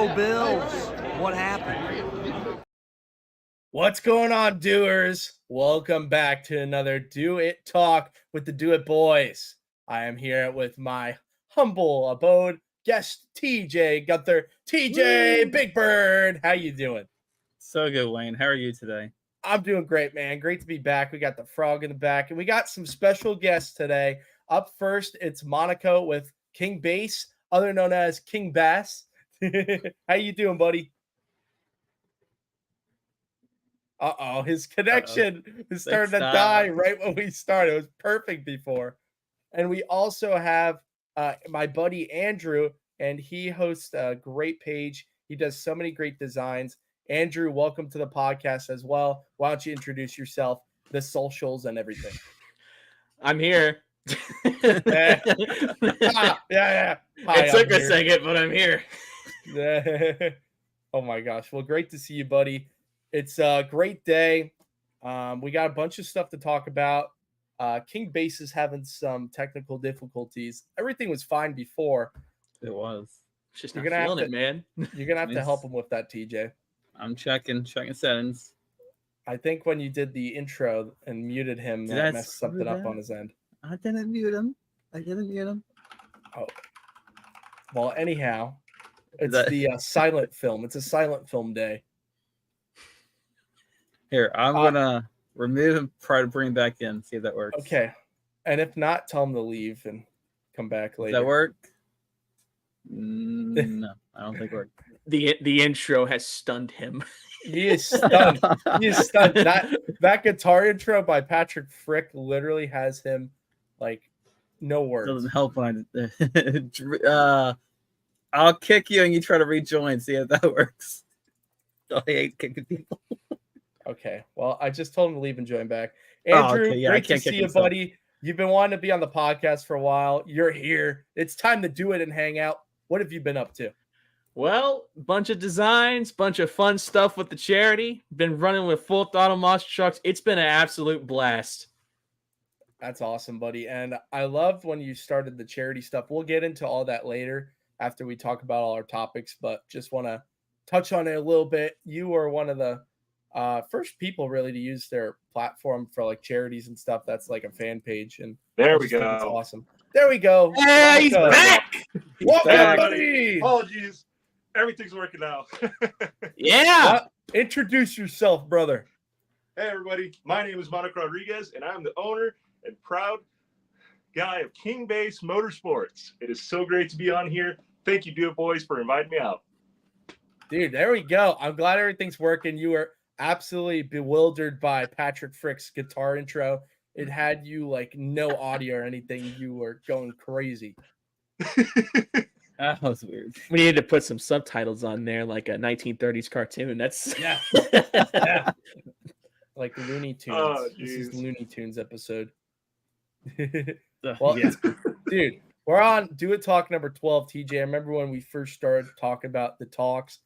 Buffalo Bills. What happened? What's going on, doers? Welcome back to another Do It Talk with the Do It Boys. I am here with my humble abode guest, TJ Gunther. TJ, Big Bird, how you doing? So good, Wayne. How are you today? I'm doing great, man. Great to be back. We got the frog in the back, and we got some special guests today. Up first, it's Monaco with KingBass, other known as KingBass. How you doing, buddy? Uh-oh, his connection is starting to die right when we started. It was perfect before. And we also have my buddy Andrew, and he hosts a great page. He does so many great designs. Andrew, welcome to the podcast as well. Why don't you introduce yourself, the socials, and everything? I'm here. Yeah. Hi, it took a second, but I'm here. Oh my gosh. Well, great to see you, buddy. It's a great day. We got a bunch of stuff to talk about. KingBass is having some technical difficulties. Everything was fine before. It was. Just not feeling it, man. You're gonna have to help him with that, TJ. I'm checking settings. I think when you did the intro and muted him, that messed something up on his end. I didn't mute him. Oh. Well, anyhow, it's the silent film. It's a silent film day. Here, I'm gonna remove him, try to bring him back in, see if that works. Okay. And if not, tell him to leave and come back later. Does that work? No, I don't think it worked. The intro has stunned him. He is stunned. He is stunned. That guitar intro by Patrick Frick literally has him like no words. Doesn't help when I'll kick you and you try to rejoin, see if that works. I hate kicking people. Okay. Well, I just told him to leave and join back. Andrew, great to see you, buddy. You've been wanting to be on the podcast for a while. You're here. It's time to do it and hang out. What have you been up to? Well, bunch of designs, bunch of fun stuff with the charity. Been running with full throttle monster trucks. It's been an absolute blast. That's awesome, buddy. And I loved when you started the charity stuff. We'll get into all that later after we talk about all our topics, but just want to touch on it a little bit. You were one of the first people really to use their platform for like charities and stuff. That's like a fan page. And there we go. It's awesome. There we go. Hey, he's back. Welcome, buddy. Apologies. Everything's working now. Yeah. Introduce yourself, brother. Hey, everybody. My name is Monaco Rodriguez, and I'm the owner and proud guy of KingBass Motorsports. It is so great to be on here. Thank you, Do It Boys, for inviting me out. Dude, there we go. I'm glad everything's working. You were absolutely bewildered by Patrick Frick's guitar intro. It had you like no audio or anything. You were going crazy. That was weird. We needed to put some subtitles on there, like a 1930s cartoon. That's yeah. Like Looney Tunes. Oh, this is Looney Tunes episode. Well, yeah. Dude, we're on Do It Talk number 12, TJ. I remember when we first started talking about the talks.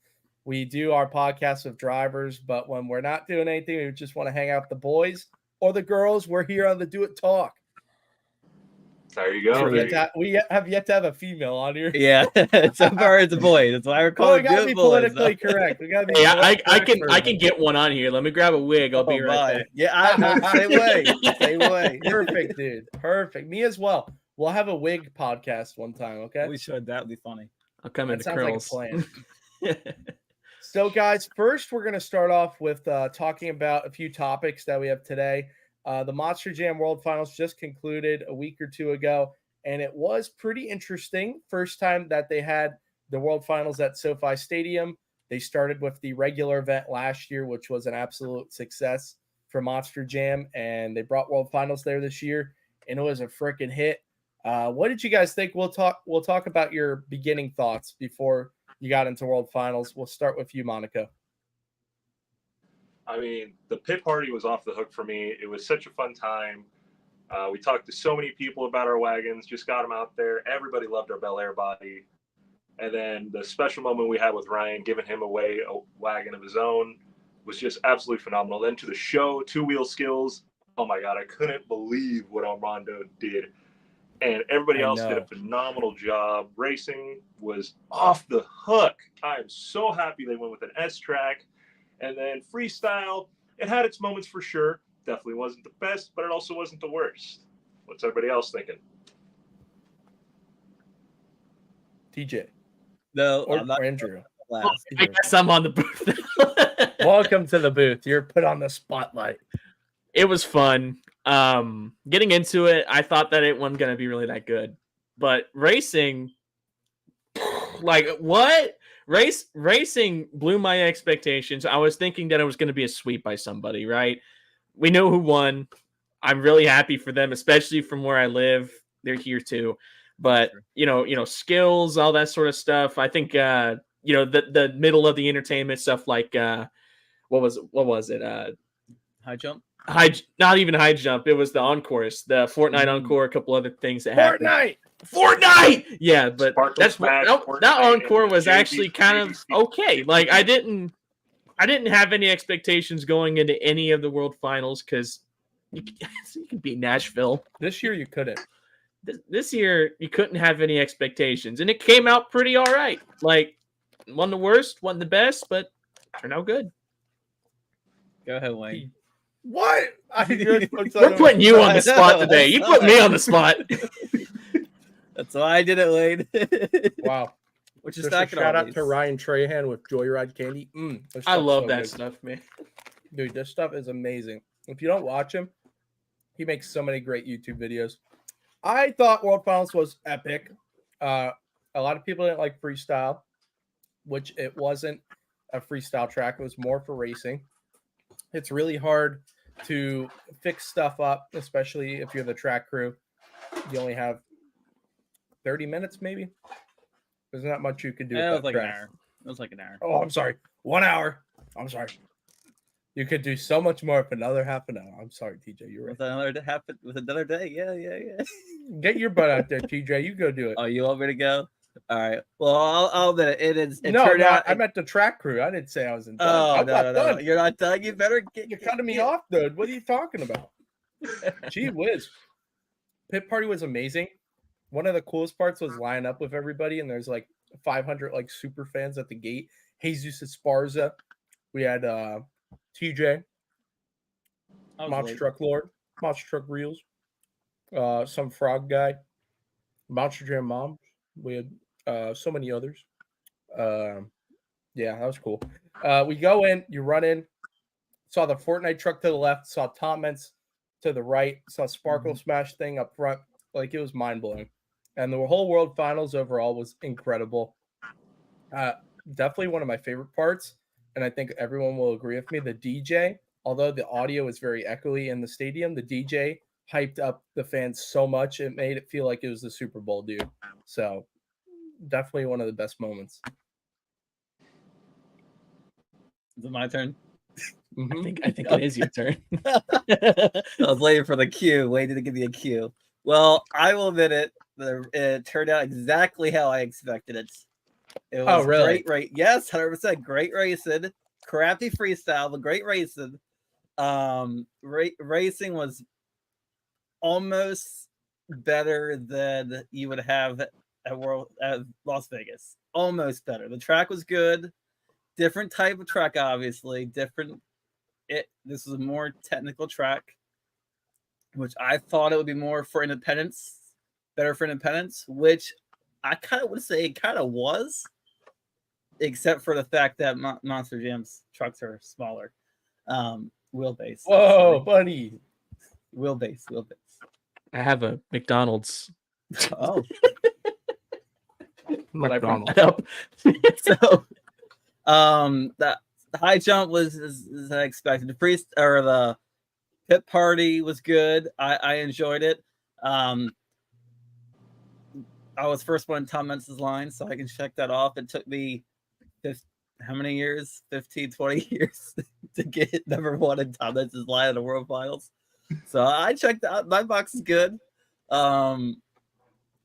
We do our podcast with drivers, but when we're not doing anything, we just want to hang out with the boys or the girls. We're here on the Do It Talk. There you go. We have yet to have a female on here. Yeah, so far it's a boy. That's why we're calling it. We gotta be politically correct. We gotta be. I can get one on here. Let me grab a wig. I'll be right back. Yeah, same way. Perfect, dude. Perfect. Me as well. We'll have a wig podcast one time. Okay. We should. That would be funny. I'll come into curls. Like a plan. So, guys, first we're gonna start off with talking about a few topics that we have today. The Monster Jam World Finals just concluded a week or two ago, and it was pretty interesting. First time that they had the World Finals at SoFi Stadium. They started with the regular event last year, which was an absolute success for Monster Jam, and they brought World Finals there this year, and it was a freaking hit. What did you guys think? We'll talk about your beginning thoughts before you got into World Finals. We'll start with you, Monaco. I mean, the pit party was off the hook for me. It was such a fun time. We talked to so many people about our wagons, just got them out there. Everybody loved our Bel Air body. And then the special moment we had with Ryan, giving him away a wagon of his own, was just absolutely phenomenal. Then to the show, two-wheel skills. Oh, my God, I couldn't believe what Armando did. and everybody I else did a know. phenomenal job. Racing was off the hook. I am so happy they went with an S track. And then freestyle, it had its moments for sure. Definitely wasn't the best, but it also wasn't the worst. What's everybody else thinking? TJ No, or, I'm not or Andrew. last. I guess I'm on the booth. Welcome to the booth. You're put on the spotlight. It was fun. Getting into it, I thought that it wasn't gonna be really that good, but racing, like what? Racing blew my expectations. I was thinking that it was gonna be a sweep by somebody, right? We know who won. I'm really happy for them, especially from where I live. They're here too, but skills, all that sort of stuff. I think the middle of the entertainment stuff, like what was it? High jump. Not even high jump. It was the encores, the Fortnite encore, a couple other things that happened. Fortnite. Yeah, but Sparkle that's Smash, that Fortnite, encore and was JV actually kind of 3DC. okay. Like I didn't have any expectations going into any of the world finals because you can beat Nashville. This year you couldn't. This year you couldn't have any expectations, and it came out pretty all right. Like wasn't the worst, wasn't the best, but turned out good. Go ahead, Wayne. What? We're putting you on the spot today. You put me on the spot. That's why I did it, Wayne. Wow. Which is Just a stacking shout all out these. to Ryan Trahan with Joyride Candy. This I stuff's love so that good. stuff, man. Dude, this stuff is amazing. If you don't watch him, he makes so many great YouTube videos. I thought World Finals was epic. A lot of people didn't like freestyle, which it wasn't a freestyle track. It was more for racing. It's really hard to fix stuff up, especially if you're the track crew. You only have 30 minutes, maybe. There's not much you can do. Yeah, with it was that like track. an hour. It was like an hour. Oh, I'm sorry. 1 hour. I'm sorry. You could do so much more with another half an hour. I'm sorry, TJ. You're right. With another day. Yeah. Get your butt out there, TJ. You go do it. Oh, you want me to go? All right. Well, I'll admit it No, turned out. I meant the track crew. I didn't say I was in. Oh, I'm not no. done. You're not done. You better get. You're cutting me off, dude. What are you talking about? Gee whiz. Pit party was amazing. One of the coolest parts was line up with everybody, and there's like 500 like super fans at the gate. Jesus Esparza. We had TJ, Monster Truck Lord, Monster Truck Reels, some frog guy, Monster Jam Mom. We had so many others. Yeah, that was cool. We go in, you run in, saw the Fortnite truck to the left, saw Tommen's to the right, saw Sparkle Smash thing up front. Like it was mind blowing. And the whole World Finals overall was incredible. Definitely one of my favorite parts. And I think everyone will agree with me. The DJ, although the audio is very echoey in the stadium, the DJ hyped up the fans so much it made it feel like it was the Super Bowl, dude. So definitely one of the best moments. Is it my turn? I think it is your turn. I was waiting for the cue, waiting to give me a cue. Well, I will admit it. It turned out exactly how I expected it. It was really? great race. Yes, 100%. Great racing. Crappy freestyle, but great racing. Racing was almost better than you would have at Las Vegas. Almost better. The track was good. Different type of track, obviously. This was a more technical track, which I thought it would be more for independence, better for independence, which I kind of would say it kind of was, except for the fact that Monster Jam's trucks are smaller. Wheelbase. Whoa, buddy. Wheelbase. I have a McDonald's. Oh. But I brought that up. So, the high jump was as I expected. The pit party was good. I enjoyed it. I was first one in Tom Mentz's line, so I can check that off. It took me how many years? 15, 20 years to get number one in Tom Mentz's line in the World Finals. So I checked out. My box is good. I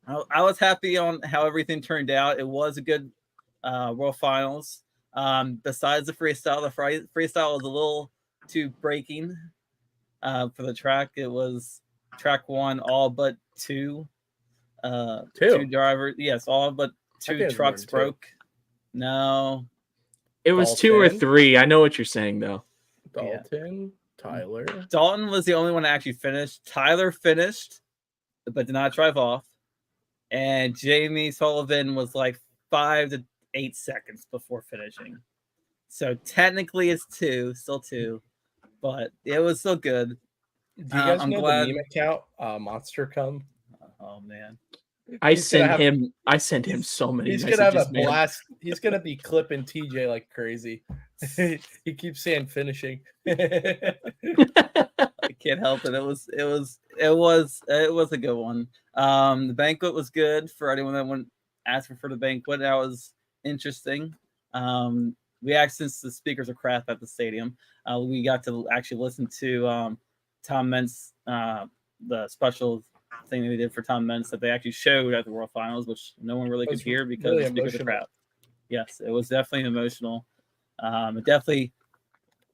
was happy on how everything turned out. It was a good World Finals. Besides the freestyle, freestyle was a little too breaking for the track. It was track one, all but two. two drivers. Yes, all but think two it's trucks more than two. broke. No, It was 2 or Dalton? 3. I know what you're saying though. Dalton, Tyler. Dalton was the only one that actually finished. Tyler finished, but did not drive off. And Jamie Sullivan was like 5 to 8 seconds before finishing. So technically it's 2, still 2, but it was still good. Do you guys I'm know glad- the meme account, Monster Come? Oh man. I He's gonna sent him so many He's messages, gonna have a man. blast. He's gonna be clipping TJ like crazy. He keeps saying finishing. I can't help it. It was a good one. The banquet was good for anyone that went asking for the banquet. That was interesting. We actually, since the speakers are crap at the stadium, we got to actually listen to Tom Mentz, the special thing that they did for Tom Mentz that they actually showed at the World Finals, which no one really could hear because really the speakers are emotional. crap. Yes, it was definitely emotional. It definitely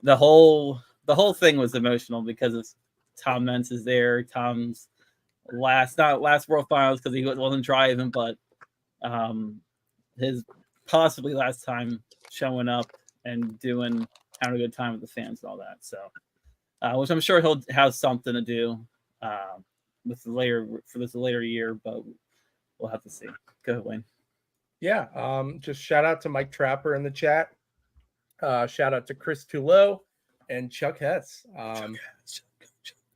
the whole thing was emotional because of Tom Mentz is there. Tom's not last World Finals because he wasn't driving, but his possibly last time showing up and having a good time with the fans and all that. So, which I'm sure he'll have something to do with this later year, but we'll have to see. Go ahead, Wayne. Yeah. Just shout out to Mike Trapper in the chat. Shout out to Chris Touleau and Chuck Hess.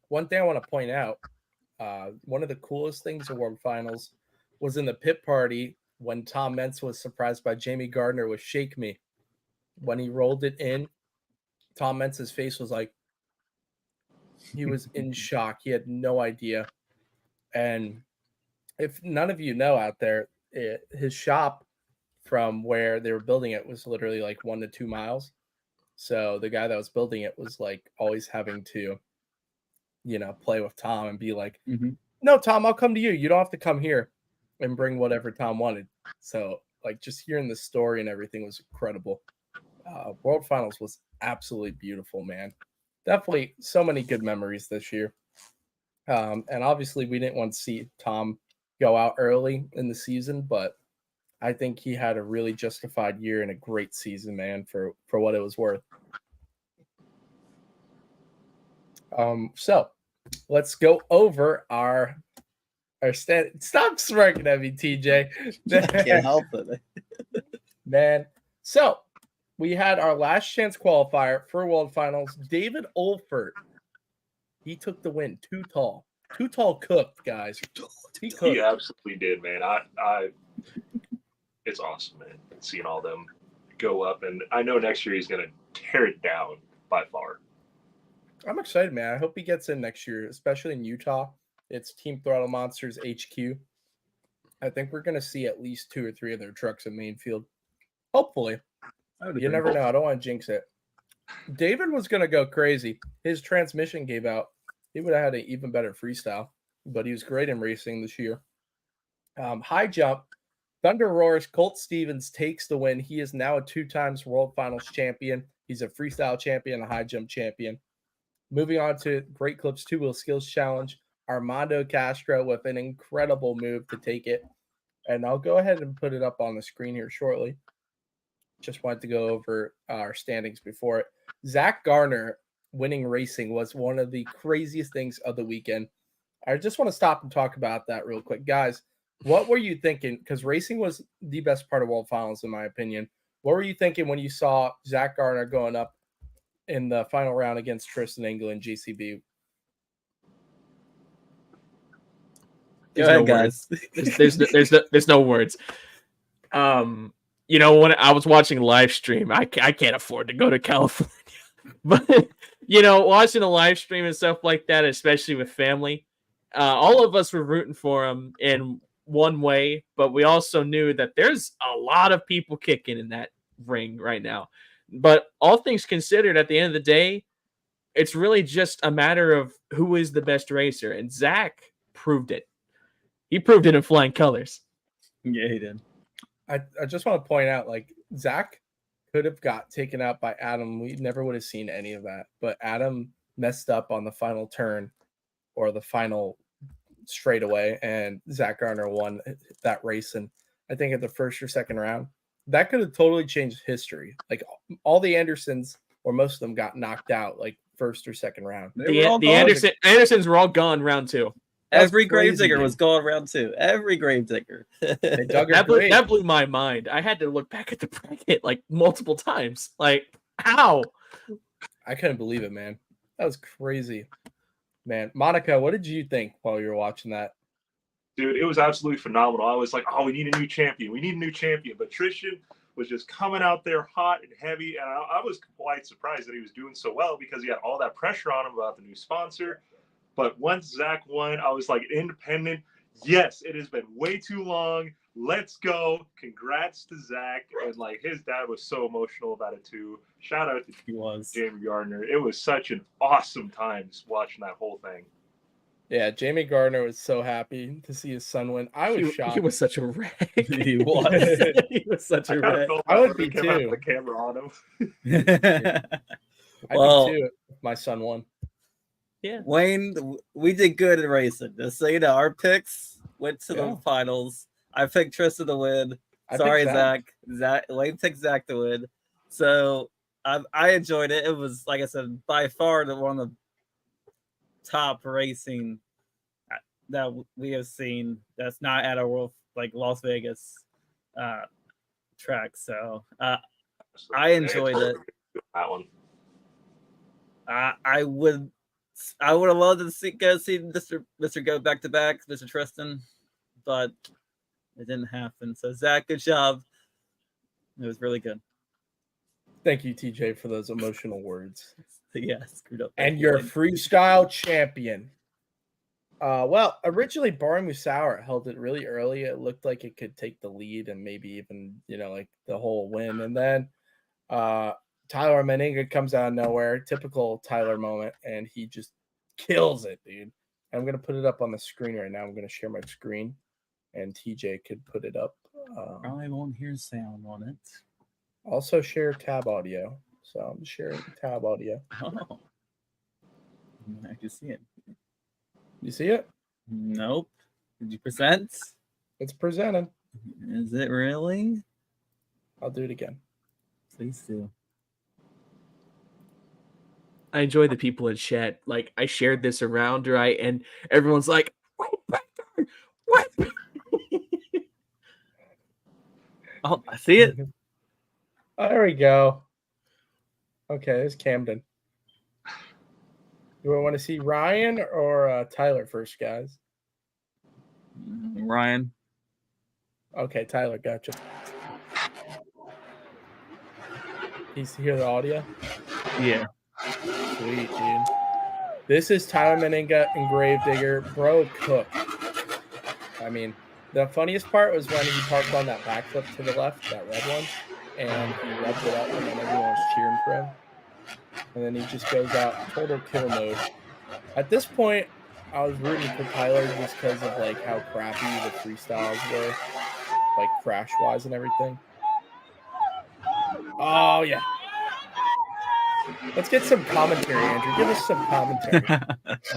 One thing I want to point out, one of the coolest things at World Finals was in the pit party when Tom Mentz was surprised by Jamie Gardner with Shake Me. When he rolled it in, Tom Mentz's face was like, he was in shock. He had no idea. And if none of you know out there, his shop from where they were building it was literally like 1 to 2 miles. So the guy that was building it was like always having to, play with Tom and be like, no, Tom, I'll come to you. You don't have to come here, and bring whatever Tom wanted. So like just hearing the story and everything was incredible. World Finals was absolutely beautiful, man. Definitely so many good memories this year. And obviously we didn't want to see Tom go out early in the season, but I think he had a really justified year and a great season, man, for what it was worth. So let's go over our Stop smirking at me, TJ. I can't help it. Man. So we had our last chance qualifier for World Finals. David Olfert. He took the win. Too tall cooked, guys. He cooked. He absolutely did, man. I it's awesome, man. Seeing all them go up, and I know next year he's gonna tear it down by far. I'm excited, man. I hope he gets in next year, especially in Utah. It's Team Throttle Monsters HQ. I think we're gonna see at least 2 or 3 of their trucks in main field. Hopefully. You never know. I don't want to jinx it. David was gonna go crazy. His transmission gave out. He would have had an even better freestyle, but he was great in racing this year. High jump. Thunder Roars, Colt Stevens takes the win. He is now a 2 times World Finals champion. He's a freestyle champion, a high jump champion. Moving on to Great Clips 2-Wheel Skills Challenge. Armando Castro with an incredible move to take it. And I'll go ahead and put it up on the screen here shortly. Just wanted to go over our standings before it. Zach Garner winning racing was one of the craziest things of the weekend. I just want to stop and talk about that real quick. Guys, what were you thinking? Because racing was the best part of World Finals, in my opinion. What were you thinking when you saw Zach Garner going up in the final round against Tristan Engel in GCB? Go ahead, guys. There's no words. When I was watching live stream, I can't afford to go to California, but watching a live stream and stuff like that, especially with family, all of us were rooting for him in one way, but we also knew that there's a lot of people kicking in that ring right now. But all things considered, at the end of the day, it's really just a matter of who is the best racer, and Zach proved it. He proved it in flying colors. Yeah, he did. I just want to point out, like, Zach could have got taken out by Adam. We never would have seen any of that. But Adam messed up on the final turn or the final straight away, and Zach Garner won that race. And I think at the first or second round, that could have totally changed history. Like all the Andersons, or most of them, got knocked out like first or second round. The Andersons were all gone round 2. Every Gravedigger was gone round 2. Every Gravedigger. That blew my mind. I had to look back at the bracket like multiple times. Like, how? I couldn't believe it, man. That was crazy. Man, Monica, what did you think while you were watching that? Dude, it was absolutely phenomenal. I was like, oh, we need a new champion. We need a new champion. But Tristan was just coming out there hot and heavy. And I was quite surprised that he was doing so well because he had all that pressure on him about the new sponsor. But once Zach won, I was like, independent. Yes, it has been way too long. Let's go. Congrats to Zach. And like his dad was so emotional about it too. Shout out to Jamie Gardner. It was such an awesome time just watching that whole thing. Yeah, Jamie Gardner was so happy to see his son win. I was shocked. He was such a wreck. He was. He was such a wreck. I would be too. The camera on him. I'd be too if my son won. Yeah, Wayne, we did good in racing. Just so you know, our picks went to the finals. I picked Tristan to win. Sorry, Zach. Wayne picked Zach to win. So I enjoyed it. It was, like I said, by far one of the top racing that we have seen. That's not at a world like Las Vegas track. So I enjoyed it. That one. I would have loved to go see Mr. Go back to back, Mr. Tristan, but it didn't happen. So Zach, good job. It was really good. Thank you, TJ, for those emotional words. Yeah, screwed up. And your freestyle champion. Well, originally Barry Musauer held it really early. It looked like it could take the lead and maybe even, like the whole win. And then Tyler Meninga comes out of nowhere, typical Tyler moment, and he just kills it, dude. I'm going to put it up on the screen right now. I'm going to share my screen, and TJ could put it up. Probably won't hear sound on it. Also share tab audio. So I'm sharing tab audio. Oh. I can see it. You see it? Nope. Did you present? It's presented. Is it really? I'll do it again. Please do. I enjoy the people in chat. Like, I shared this around, right? And everyone's like, what? Oh, I see it. Oh, there we go. Okay, there's Camden. Do I want to see Ryan or Tyler first, guys? Ryan. Okay, Tyler, gotcha. You hear the audio? Yeah. Sweet, dude. This is Tyler Meninga and Gravedigger. Bro, cook. I mean, the funniest part was when he parked on that backflip to the left, that red one, and he rubbed it up, and then everyone was cheering for him. And then he just goes out total kill mode. At this point, I was rooting for Tyler just because of like how crappy the freestyles were, like crash-wise and everything. Oh yeah. Let's get some commentary, Andrew. Give us some commentary.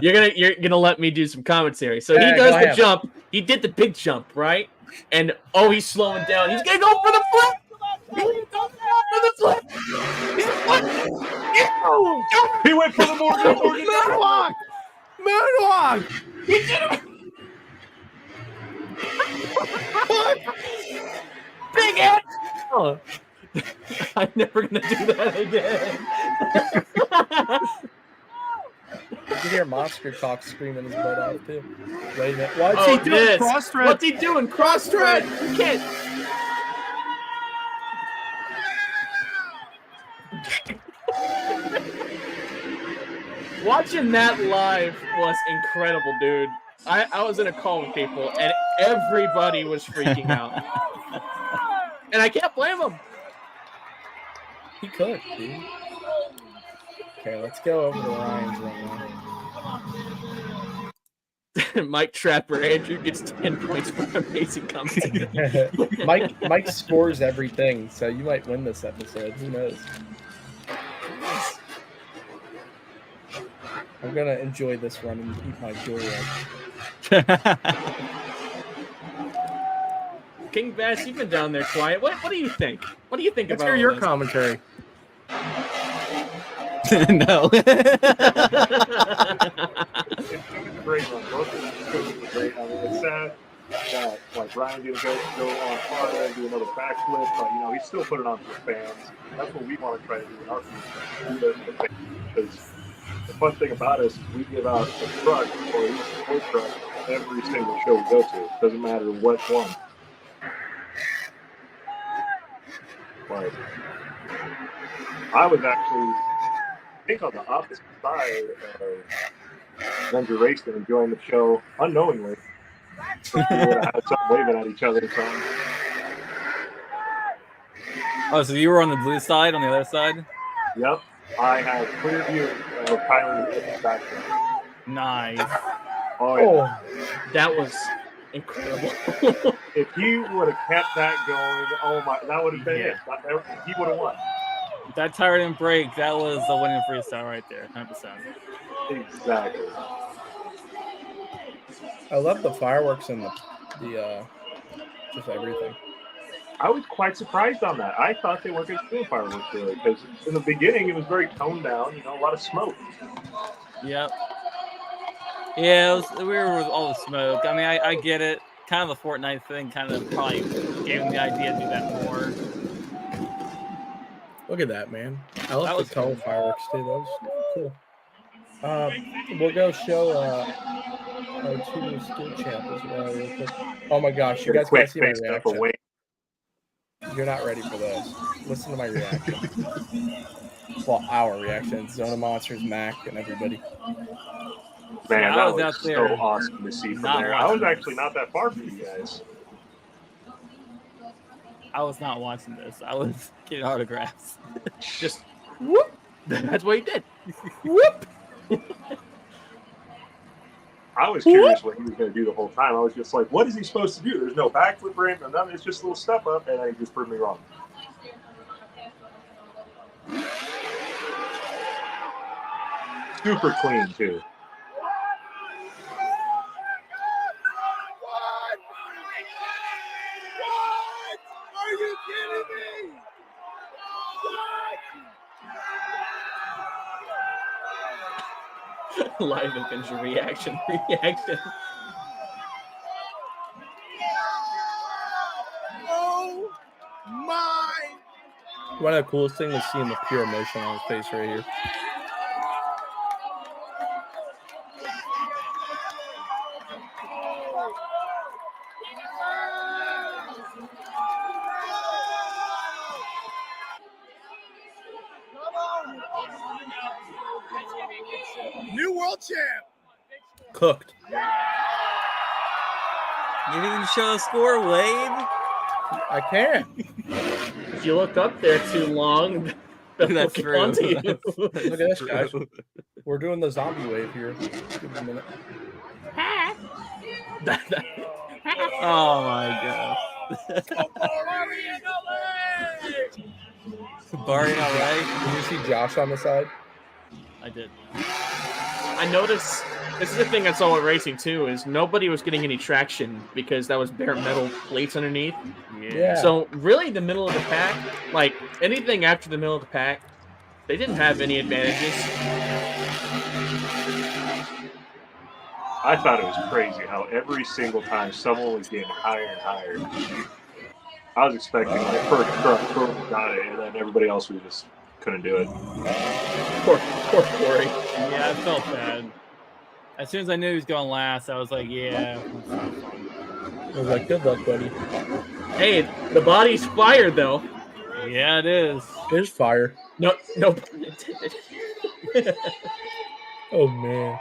You're gonna let me do some commentary. So he does the jump. He did the big jump, right? And he's slowing down. He's gonna go for the flip. He went for the Morgan. Moonwalk. He did it. Big head. I'm never gonna do that again. You can hear Monster Talk screaming his butt out too. Wait a minute. What's he doing? Cross thread. What's he doing? Cross thread. You can't. Watching that live was incredible, dude. I was in a call with people, and everybody was freaking out. And I can't blame them. He could, dude. Okay, let's go over to Ryan's right now. Mike Trapper, Andrew gets 10 points for amazing commentary. Mike scores everything, so you might win this episode. Who knows? I'm gonna enjoy this one and keep my joy up. KingBass, you've been down there quiet. What do you think? What do you think Let's about hear your all commentary. No. It was a great run. Both of them were great. I mean, it's sad that like Ryan didn't go on fire and do another backflip, but you know he still put it on for the fans. That's what we want to try to do in our future. Because the fun thing about us is we give out a truck or at least a toy truck every single show we go to. Doesn't matter what one. But I was actually, I think, on the opposite side of Avenger Racing, enjoying the show unknowingly. So we would have had some waving at each other or something. Oh, so you were on the blue side, on the other side? Yep. I had clear view of Kylan in the back. Nice. Oh, yeah. That was incredible. If he would have kept that going, oh my, that would have been it. He would have won. If that tire didn't break, that was the winning freestyle right there, 100%. Exactly. I love the fireworks and the just everything. I was quite surprised on that. I thought they weren't going to do fireworks really because in the beginning it was very toned down, you know, a lot of smoke. Yep. Yeah, we were with all the smoke. I mean, I get it. Kind of the Fortnite thing kind of probably gave him the idea to do that more. Look at that, man. I love the color fireworks too. That was cool. We'll go show our two skill champ as well real quick. Oh my gosh, you guys gotta see my reaction. You're not ready for this. Listen to my reaction. Well, our reaction. Zona Monsters, Mac, and everybody. Man, that was so awesome to see from there. I was actually not that far from you guys. I was not watching this. I was getting autographs. Just whoop. That's what he did. Whoop. I was curious what he was going to do the whole time. I was just like, what is he supposed to do? There's no backflip for him, and nothing. It's just a little step up, and he just proved me wrong. Super clean, too. Are you kidding me? Live Avenger reaction. Oh my! One of the coolest things is seeing the pure emotion on his face right here. New world champ. Cooked. You didn't even show the score, Wade. I can't. If you look up there too long, That's true. Look at this, guys. We're doing the zombie wave here. Give me a minute. Oh my god. Barry in LA. Did you see Josh on the side? I did. I noticed this is the thing I saw with racing too, is nobody was getting any traction because that was bare metal plates underneath. Yeah. So really the middle of the pack, like anything after the middle of the pack, they didn't have any advantages. I thought it was crazy how every single time someone was getting higher and higher. I was expecting like first truck, got it, and then everybody else we just couldn't do it. Poor Corey. Yeah, I felt bad. As soon as I knew he was going last, I was like, yeah. I was like, good luck, buddy. Hey, the body's fired though. Yeah, it is. It is fire. No pun intended. Oh, man.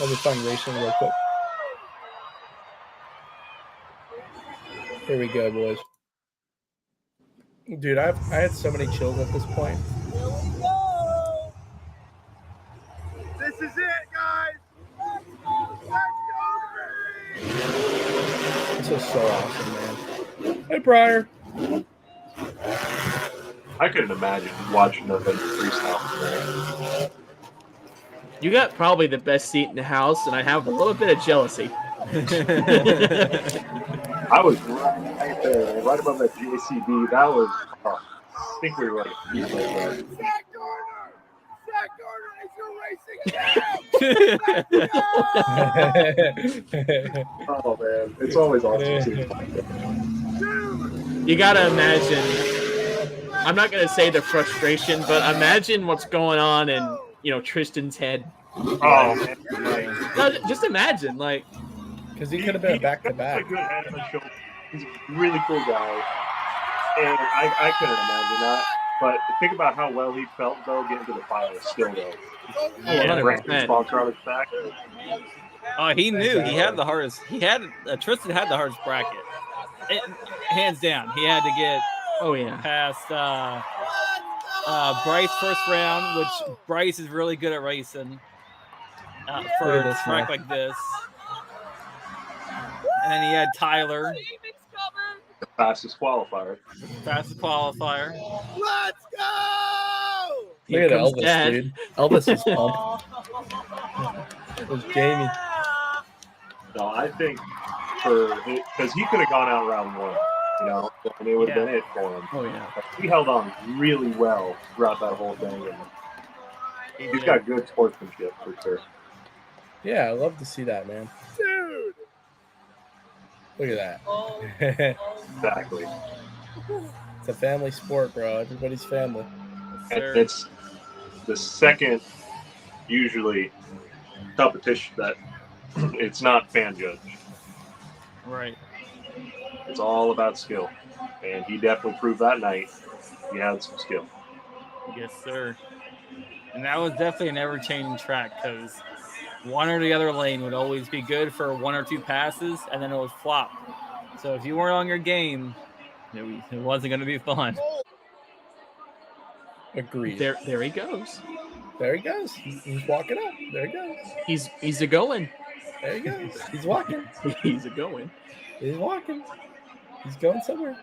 Let me find racing real quick. Here we go, boys. Dude, I had so many chills at this point. Here we go. This is it, guys. This is so awesome, man. Hey, Briar. I couldn't imagine watching the freestyle from there. You got probably the best seat in the house, and I have a little bit of jealousy. I was right there, right above that JCB. That was, I think we were like a few right there. Zach Gardner is racing. Oh man, it's always awesome seeing. You gotta imagine. I'm not gonna say the frustration, but imagine what's going on in Tristan's head. Oh man, No, just imagine, like, Because he could have been a back-to-back. A good head on his shoulder. He's a really cool guy, and I couldn't imagine that. But think about how well he felt though getting to the finals still though. Yeah, Ranking sponsor on his back. Oh, he knew he had the hardest. Tristan had the hardest bracket. Hands down, he had to get past Bryce first round, which Bryce is really good at racing for a track like this. And then he had Tyler, The fastest qualifier. Let's go! Look at Elvis, Dad. dude. Elvis is pumped. It was Jamie. No, I think because he could have gone out round one, and it would have been it for him. Oh yeah. But he held on really well throughout that whole thing, and he's got good sportsmanship for sure. Yeah, I love to see that, man. Dude. Look at that. Exactly. It's a family sport, bro. Everybody's family. And it's the second, usually, competition that it's not fan judged. Right. It's all about skill. And he definitely proved that night he had some skill. Yes, sir. And that was definitely an ever-changing track because one or the other lane would always be good for one or two passes, and then it would flop. So if you weren't on your game, it wasn't going to be fun. Agreed. There he goes. There he goes. He's walking up. There he goes. He's a going. There he goes. He's walking. He's a going. He's walking. He's going somewhere.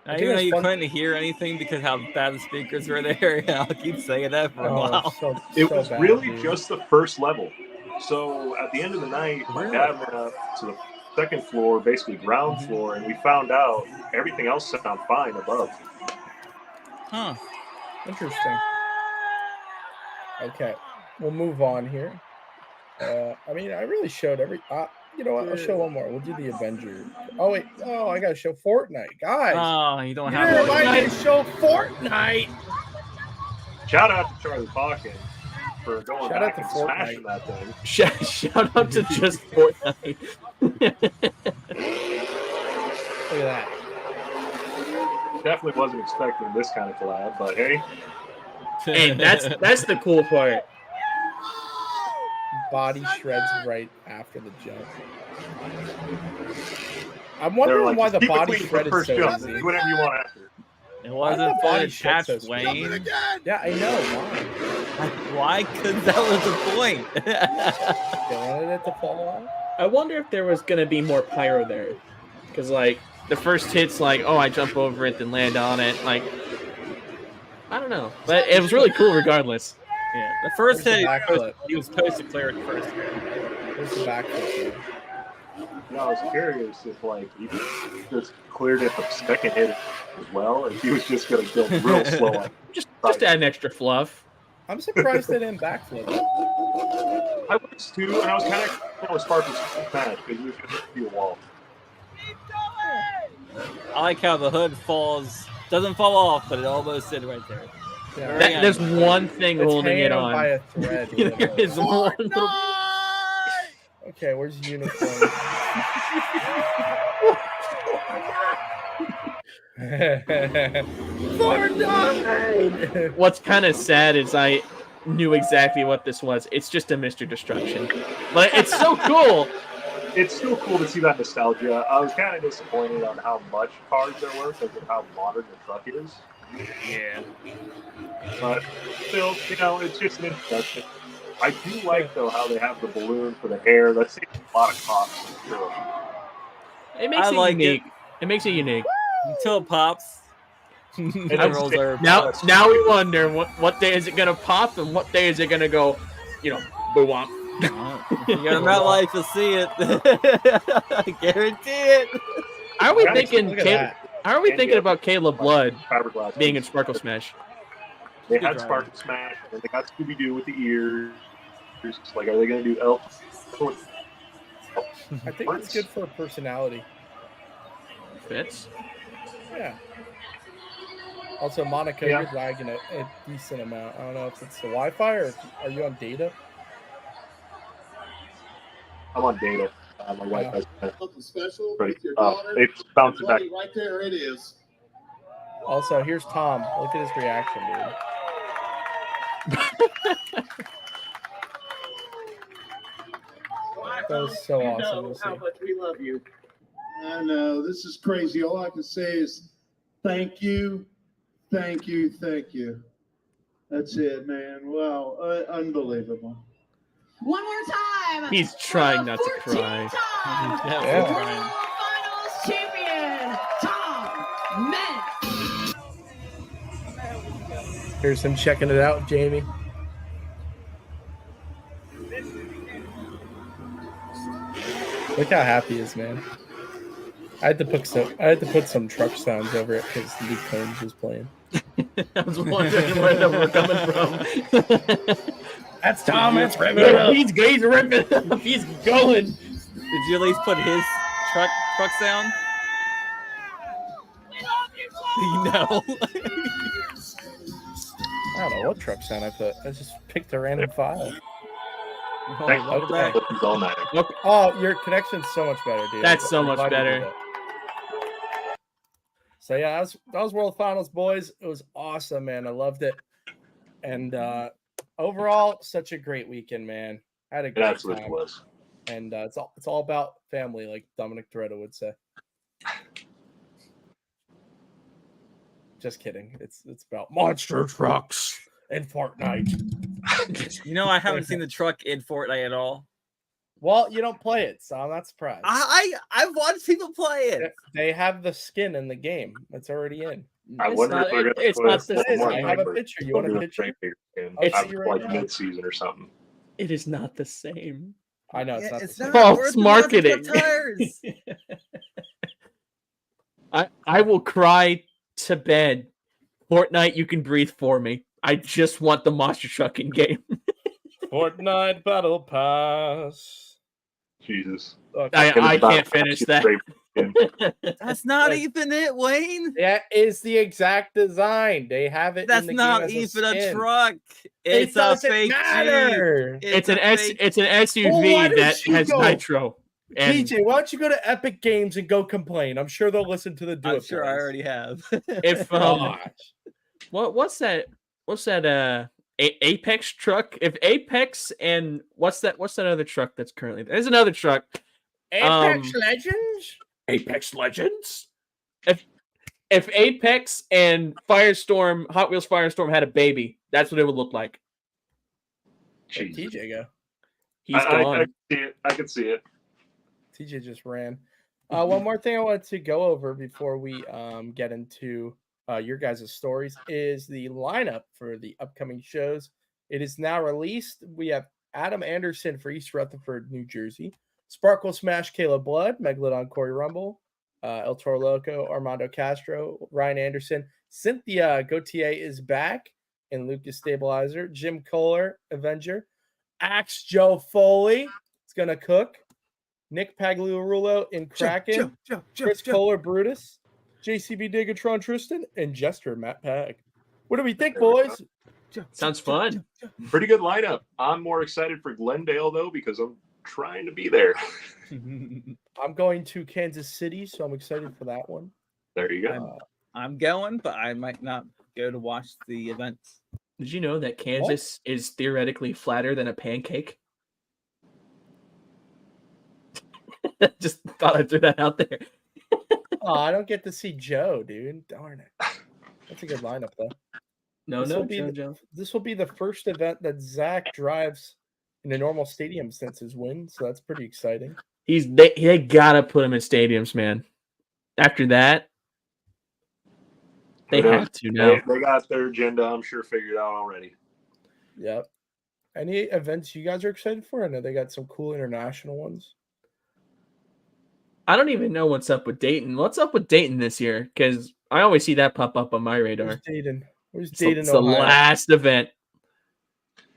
Even though you couldn't hear anything because how bad the speakers were there, I'll keep saying that for a while. It was really just the first level. So at the end of the night, my dad went up to the second floor, basically ground floor, and we found out everything else sounded fine above. Huh. Interesting. Okay, we'll move on here. I really showed every. You know what? I'll show one more. We'll do the Avenger. Oh wait. Oh, I gotta show Fortnite, guys. Oh, you don't You have didn't Fortnite. invite me to show Fortnite. Shout out to Charlie Hawkins for going Shout back out to and smashing that thing. Shout out to just Fortnite. Look at that. Definitely wasn't expecting this kind of collab, but hey. And that's the cool part. Body shreds right after the jump. I'm wondering why the "Keep it body clean for shred is first so jump. easy. Do whatever you want after. It Why wasn't the fun body to shred's catch so Wayne. Yeah, I know. Why? Why? Because that was the point. They wanted it to fall off. I wonder if there was gonna be more pyro there, because like the first hit's like, oh, I jump over it then land on it. Like, I don't know, but it was really cool regardless. Yeah, the first Where's the hit, backflip? he was supposed to clear it first. Where's the backflip? No, I was curious if he just cleared it the second hit as well, if he was just going to go real slow on it. Just add an extra fluff. I'm surprised they didn't backflip. I was too, and I was kind of with Sparkle's match because he was going to be a wall. I like how the hood doesn't fall off, but it almost did right there. Yeah. There's one thing It's holding it hanging on. by a thread. There is one little. Okay, where's Unicorn? Fortnite! What's kind of sad is I knew exactly what this was. It's just a Mr. Destruction, but it's so cool. It's still cool to see that nostalgia. I was kind of disappointed on how much cars there were because of how modern the truck is. Yeah. But still, it's just an introduction. I do like, though, how they have the balloon for the hair. That saves a lot of cost. For sure. It makes I it like unique. It makes it unique. Until it pops. Intervals are Now we wonder what day is it gonna pop and what day is it gonna go, boo womp. You go to MetLife, you'll see it. I guarantee it. Are we Guys, thinking? look at that. How are we thinking about Caleb Blood Fiberglass being in Sparkle Smash? They Good had driver. Sparkle Smash, and they got Scooby Doo with the ears. Like, are they going to do Elf? I think it's good for personality. Fits. Yeah. Also, Monica, Yeah. you're lagging a decent amount. I don't know if it's the Wi-Fi or are you on data? I'm on data. My Wi-Fi's Something special ready. with your daughter. It's bouncing back. Buddy, right there it is. Also, here's Tom. Look at his reaction, dude. That was so awesome to see. much we love you. I know. This is crazy. All I can say is thank you, thank you, thank you. That's it, man. Wow. Unbelievable. One more time. He's trying not to cry. 14-time Yeah. World Finals champion, Tom Meant. Here's him checking it out, Jamie. Look how happy he is, man. I had to put some truck sounds over it because Luke Combs was playing. I was wondering where they were coming from. That's Tom. That's He's ripping it up. He's going. Did you at least put his truck sound? No. I don't know what truck sound I put. I just picked a random file. Thanks. Okay. It's all night. Oh, your connection's so much better, dude. That's so I'm much glad you better. did that. So yeah, that was World Finals, boys. It was awesome, man. I loved it. And overall, such a great weekend, man. I had a It great absolutely time. was. And it's all about family, like Dominic Toretto would say. Just kidding. It's about monster trucks and Fortnite. You know, I haven't seen the truck in Fortnite at all. Well, you don't play it, so I'm not surprised. I've watched people play it. They have the skin in the game. It's already in. I It's wonder not- if they're going to it's put not the It is. more I have a numbers. picture. You want a They'll do picture? Rainmaker skin. I'll Out see you of, right like now. mid-season or something. It is not the same. I know it's Yeah, not. it's the same. not False worth the amount of marketing. tires. I will cry to bed. Fortnite, you can breathe for me. I just want the monster truck in game. Fortnite Battle Pass. Jesus. I can't finish that. That's not Like- even it, Wayne. That is the exact design. They have it. That's in the not game as even a skin. truck. It It's a doesn't fake Jeep. matter. It's an a fake- SUV why don't that you has go? nitro. And TJ, why don't you go to Epic Games and go complain? I'm sure they'll listen to the Do I'm It sure I Boys. already have. if Gosh. what's that Apex truck? If Apex and what's that other truck that's currently there's another truck. Apex Legends? Apex Legends? If Apex and Firestorm, Hot Wheels Firestorm had a baby, that's what it would look like. Where'd Jesus. TJ go? He's I gone. can see it. I can see it. TJ just ran. One more thing I wanted to go over before we get into your guys' stories is the lineup for the upcoming shows. It is now released. We have Adam Anderson for East Rutherford, New Jersey. Sparkle Smash, Caleb Blood. Megalodon, Corey Rumble. El Toro Loco, Armando Castro. Ryan Anderson. Cynthia Gautier is back. And Lucas Stabilizer. Jim Kohler, Avenger. Axe Joe Foley. It's going to cook. Nick Pagliarulo in Kraken. Chris Kohler, Brutus. JCB Digatron, Tristan. And Jester, Matt Pag. What do we think, There we boys? Sounds fun. Pretty good lineup. I'm more excited for Glendale, though, because I'm trying to be there. I'm going to Kansas City, so I'm excited for that one. There you go. I'm going, but I might not go to watch the events. Did you know that Kansas is theoretically flatter than a pancake? Just thought I'd throw that out there. Oh, I don't get to see Joe, dude. Darn it. That's a good lineup, though. No, This will be the- Joe. This will be the first event that Zach drives in a normal stadium since his win, so that's pretty exciting. They gotta put him in stadiums, man. After that, They Who knows? have to now. They got their agenda, I'm sure, figured out already. Yep. Any events you guys are excited for? I know they got some cool international ones. I don't even know what's up with Dayton. What's up with Dayton this year? Because I always see that pop up on my radar. Where's Dayton? Where's It's Dayton, the Ohio? last event.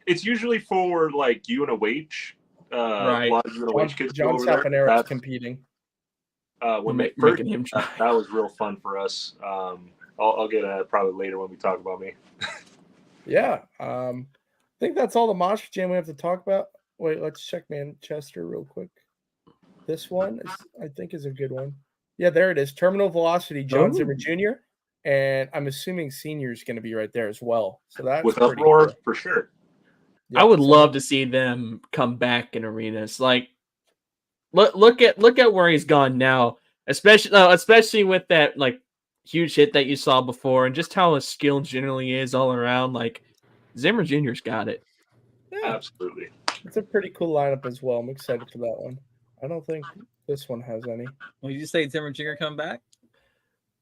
It's usually for like UNOH. Right. A lot of UNOH kids go John over there. Saponaro's That's competing. when they first, Making him try. that was real fun for us. I'll get at it probably later when we talk about me. Yeah. I think that's all the Monster Jam we have to talk about. Wait, let's check Manchester real quick. This one I think is a good one. Yeah, there it is. Terminal Velocity, John Ooh. Zimmer Jr. And I'm assuming Senior is going to be right there as well. So that's With pretty Uproar, cool. for sure. Yeah, I would so- love to see them come back in arenas. Like, look at where he's gone now, especially with that like huge hit that you saw before, and just how his skill generally is all around. Like, Zimmer Jr.'s got it. Yeah, Absolutely. it's a pretty cool lineup as well. I'm excited for that one. I don't think this one has any. Well, did you say Zimmer Jr. come back?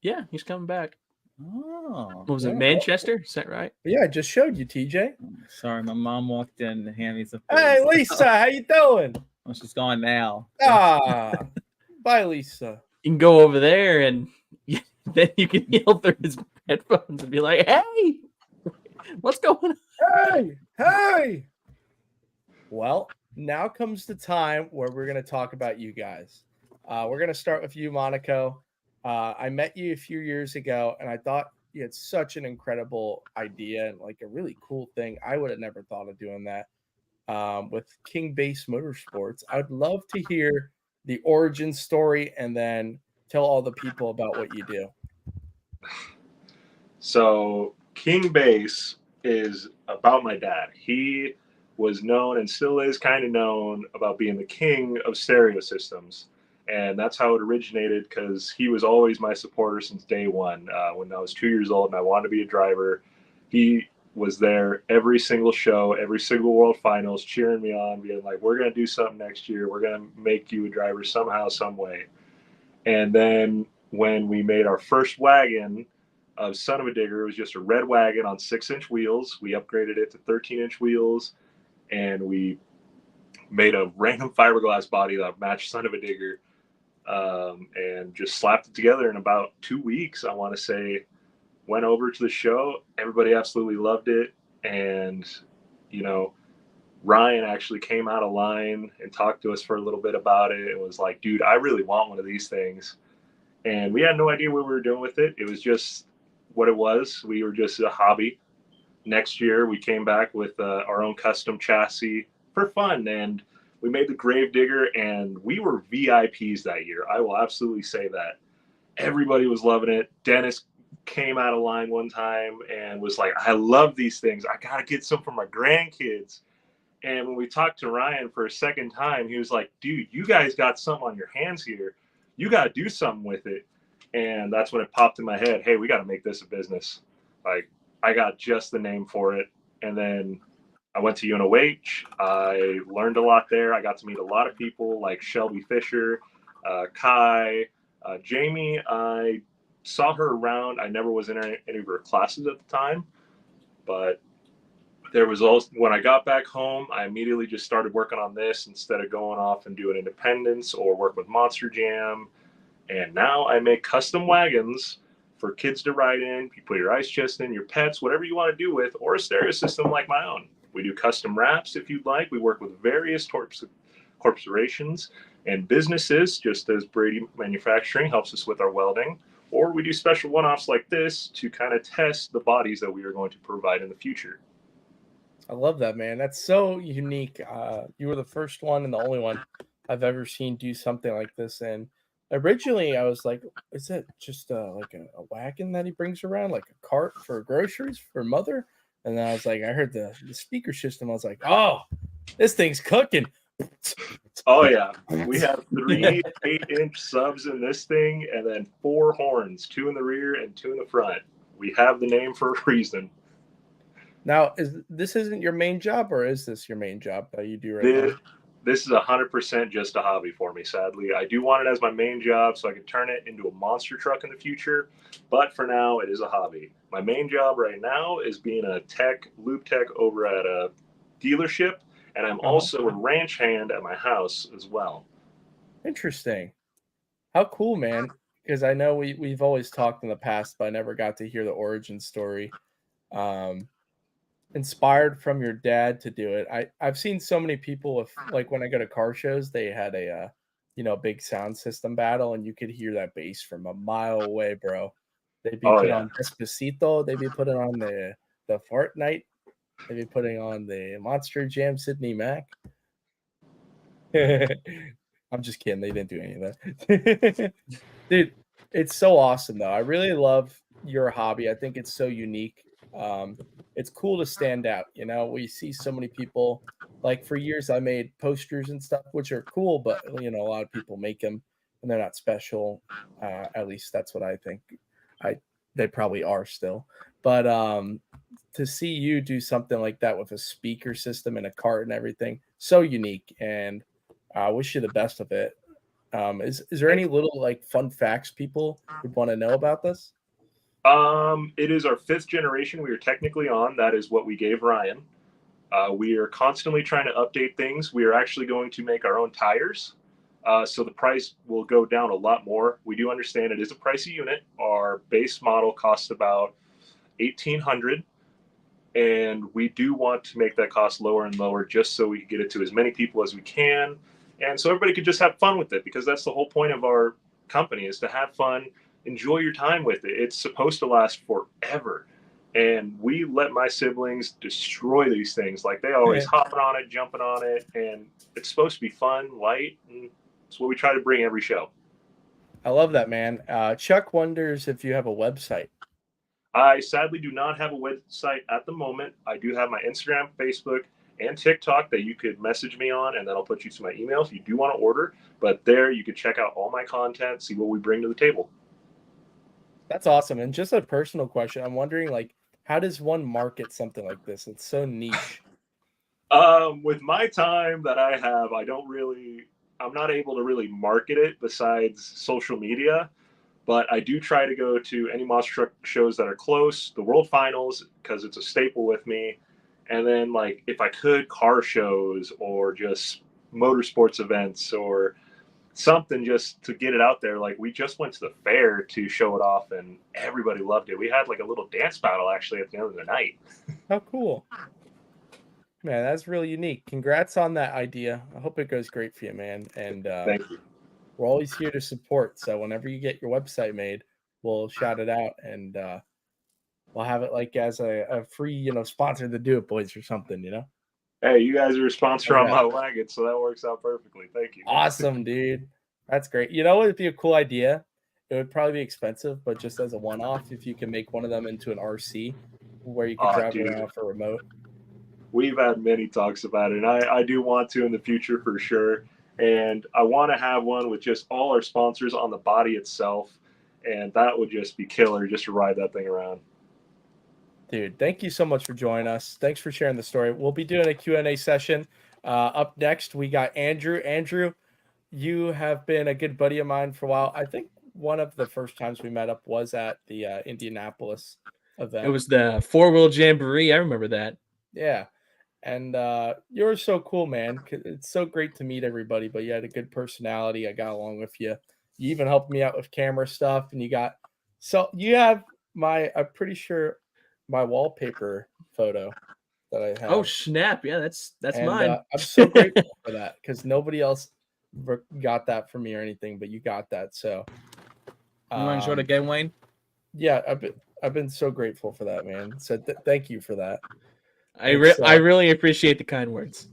Yeah, he's coming back. Oh, What was Yeah. it, Manchester? Is that right? But yeah, I just showed you, TJ. sorry, my mom walked in and handed me some. Hey, food. Lisa, how you doing? Well, she's gone now. Ah, bye, Lisa. You can go over there and then you can yell through his headphones and be like, "Hey, what's going on?" Hey. Well, now comes the time where we're going to talk about you guys. We're going to start with you, Monaco. I met you a few years ago, and I thought you had such an incredible idea and like a really cool thing. I would have never thought of doing that with KingBass Motorsports. I'd love to hear the origin story and then tell all the people about what you do. So KingBass is about my dad. He was known and still is kind of known about being the king of stereo systems. And that's how it originated, because he was always my supporter since day one. When I was 2 years old and I wanted to be a driver, he was there every single show, every single World Finals, cheering me on, being like, we're going to do something next year. We're going to make you a driver somehow, some way. And then when we made our first wagon of Son of a Digger, it was just a red wagon on 6-inch wheels. We upgraded it to 13-inch wheels, and we made a random fiberglass body that matched Son of a Digger, and just slapped it together in about 2 weeks, I want to say. Went over to the show. Everybody absolutely loved it. And, you know, Ryan actually came out of line and talked to us for a little bit about it and was like, dude, I really want one of these things. And we had no idea what we were doing with it. It was just what it was. We were just a hobby. Next year, we came back with our own custom chassis for fun. And we made the Gravedigger, and we were VIPs that year. I will absolutely say that. Everybody was loving it. Dennis came out of line one time and was like, I love these things. I got to get some for my grandkids. And when we talked to Ryan for a second time, he was like, dude, you guys got something on your hands here. You got to do something with it. And that's when it popped in my head. Hey, we got to make this a business. Like, I got just the name for it. And then I went to UNOH. I learned a lot there. I got to meet a lot of people like Shelby Fisher, Kai, Jamie. I saw her around. I never was in any of her classes at the time, but there was also, when I got back home, I immediately just started working on this instead of going off and doing independence or work with Monster Jam. And now I make custom wagons for kids to ride in. You put your ice chest in, your pets, whatever you want to do with, or a stereo system like my own. We do custom wraps if you'd like. We work with various corporations and businesses, just as Brady Manufacturing helps us with our welding. Or we do special one-offs like this to kind of test the bodies that we are going to provide in the future. I love that, man. That's so unique. You were the first one and the only one I've ever seen do something like this. And originally I was like, is that just like a wagon that he brings around, like a cart for groceries for mother? And then I was like, I heard the speaker system. I was like, oh, this thing's cooking. Oh, yeah. We have 3 8-inch subs in this thing, and then 4 horns, 2 in the rear and 2 in the front. We have the name for a reason. Now, this isn't your main job, or is this your main job that you do right now? this is 100% just a hobby for me, sadly. I do want it as my main job so I can turn it into a monster truck in the future, but for now, it is a hobby. My main job right now is being a lube tech over at a dealership, and I'm also a ranch hand at my house as well. Interesting. How cool, man. Because I know we've always talked in the past, but I never got to hear the origin story. Inspired from your dad to do it. I've seen so many people with, like, when I go to car shows, they had a big sound system battle, and you could hear that bass from a mile away, bro. They'd be putting on Despacito, they'd be putting on the Fortnite, they'd be putting on the Monster Jam Sydney Mac. I'm just kidding, they didn't do any of that. Dude, it's so awesome though. I really love your hobby. I think it's so unique. It's cool to stand out. We see so many people. Like, for years I made posters and stuff, which are cool, but a lot of people make them and they're not special. At least that's what I think. They probably are still, but to see you do something like that with a speaker system and a cart and everything, so unique, and I wish you the best of it. Is there any little, like, fun facts people would want to know about this? It is our 5th generation we are technically on. That is what we gave Ryan. We are constantly trying to update things. We are actually going to make our own tires. So the price will go down a lot more. We do understand it is a pricey unit. Our base model costs about $1,800, and we do want to make that cost lower and lower just so we can get it to as many people as we can, and so everybody could just have fun with it, because that's the whole point of our company, is to have fun, enjoy your time with it. It's supposed to last forever, and we let my siblings destroy these things. Like, they always hopping on it, jumping on it, and it's supposed to be fun, light, and it's what we try to bring every show. I love that, man. Chuck wonders if you have a website. I sadly do not have a website at the moment. I do have my Instagram, Facebook, and TikTok that you could message me on, and then I'll put you to my email if you do want to order. But there you could check out all my content, see what we bring to the table. That's awesome. And just a personal question, I'm wondering, like, how does one market something like this? It's so niche. With my time that I have, I'm not able to really market it besides social media. But I do try to go to any monster truck shows that are close, the World Finals, because it's a staple with me. And then, like, if I could, car shows or just motorsports events or something, just to get it out there. Like, we just went to the fair to show it off, and everybody loved it. We had, like, a little dance battle actually at the end of the night. How cool. Man, that's really unique. Congrats on that idea. I hope it goes great for you, man. And Thank you. we're always here to support. So whenever you get your website made, we'll shout it out, and we'll have it, like, as a free, sponsor to Do It Boys or something, Hey, you guys are a sponsor on my wagon, so that works out perfectly. Thank you. Awesome, dude. That's great. What would be a cool idea? It would probably be expensive, but just as a one-off, if you can make one of them into an RC where you can drive around for remote. We've had many talks about it, and I do want to in the future for sure. And I want to have one with just all our sponsors on the body itself, and that would just be killer, just to ride that thing around. Dude, thank you so much for joining us. Thanks for sharing the story. We'll be doing a Q&A session. Up next, we got Andrew. Andrew, you have been a good buddy of mine for a while. I think one of the first times we met up was at the Indianapolis event. It was the 4-wheel jamboree. I remember that. Yeah. And you're so cool, man. It's so great to meet everybody, but you had a good personality. I got along with you. You even helped me out with camera stuff, and you have I'm pretty sure, my wallpaper photo that I have. Oh, snap. Yeah, that's mine. I'm so grateful for that, because nobody else got that for me or anything, but you got that. So you want to show it again, Wayne? Yeah, I've been so grateful for that, man. So thank you for that. I really appreciate the kind words.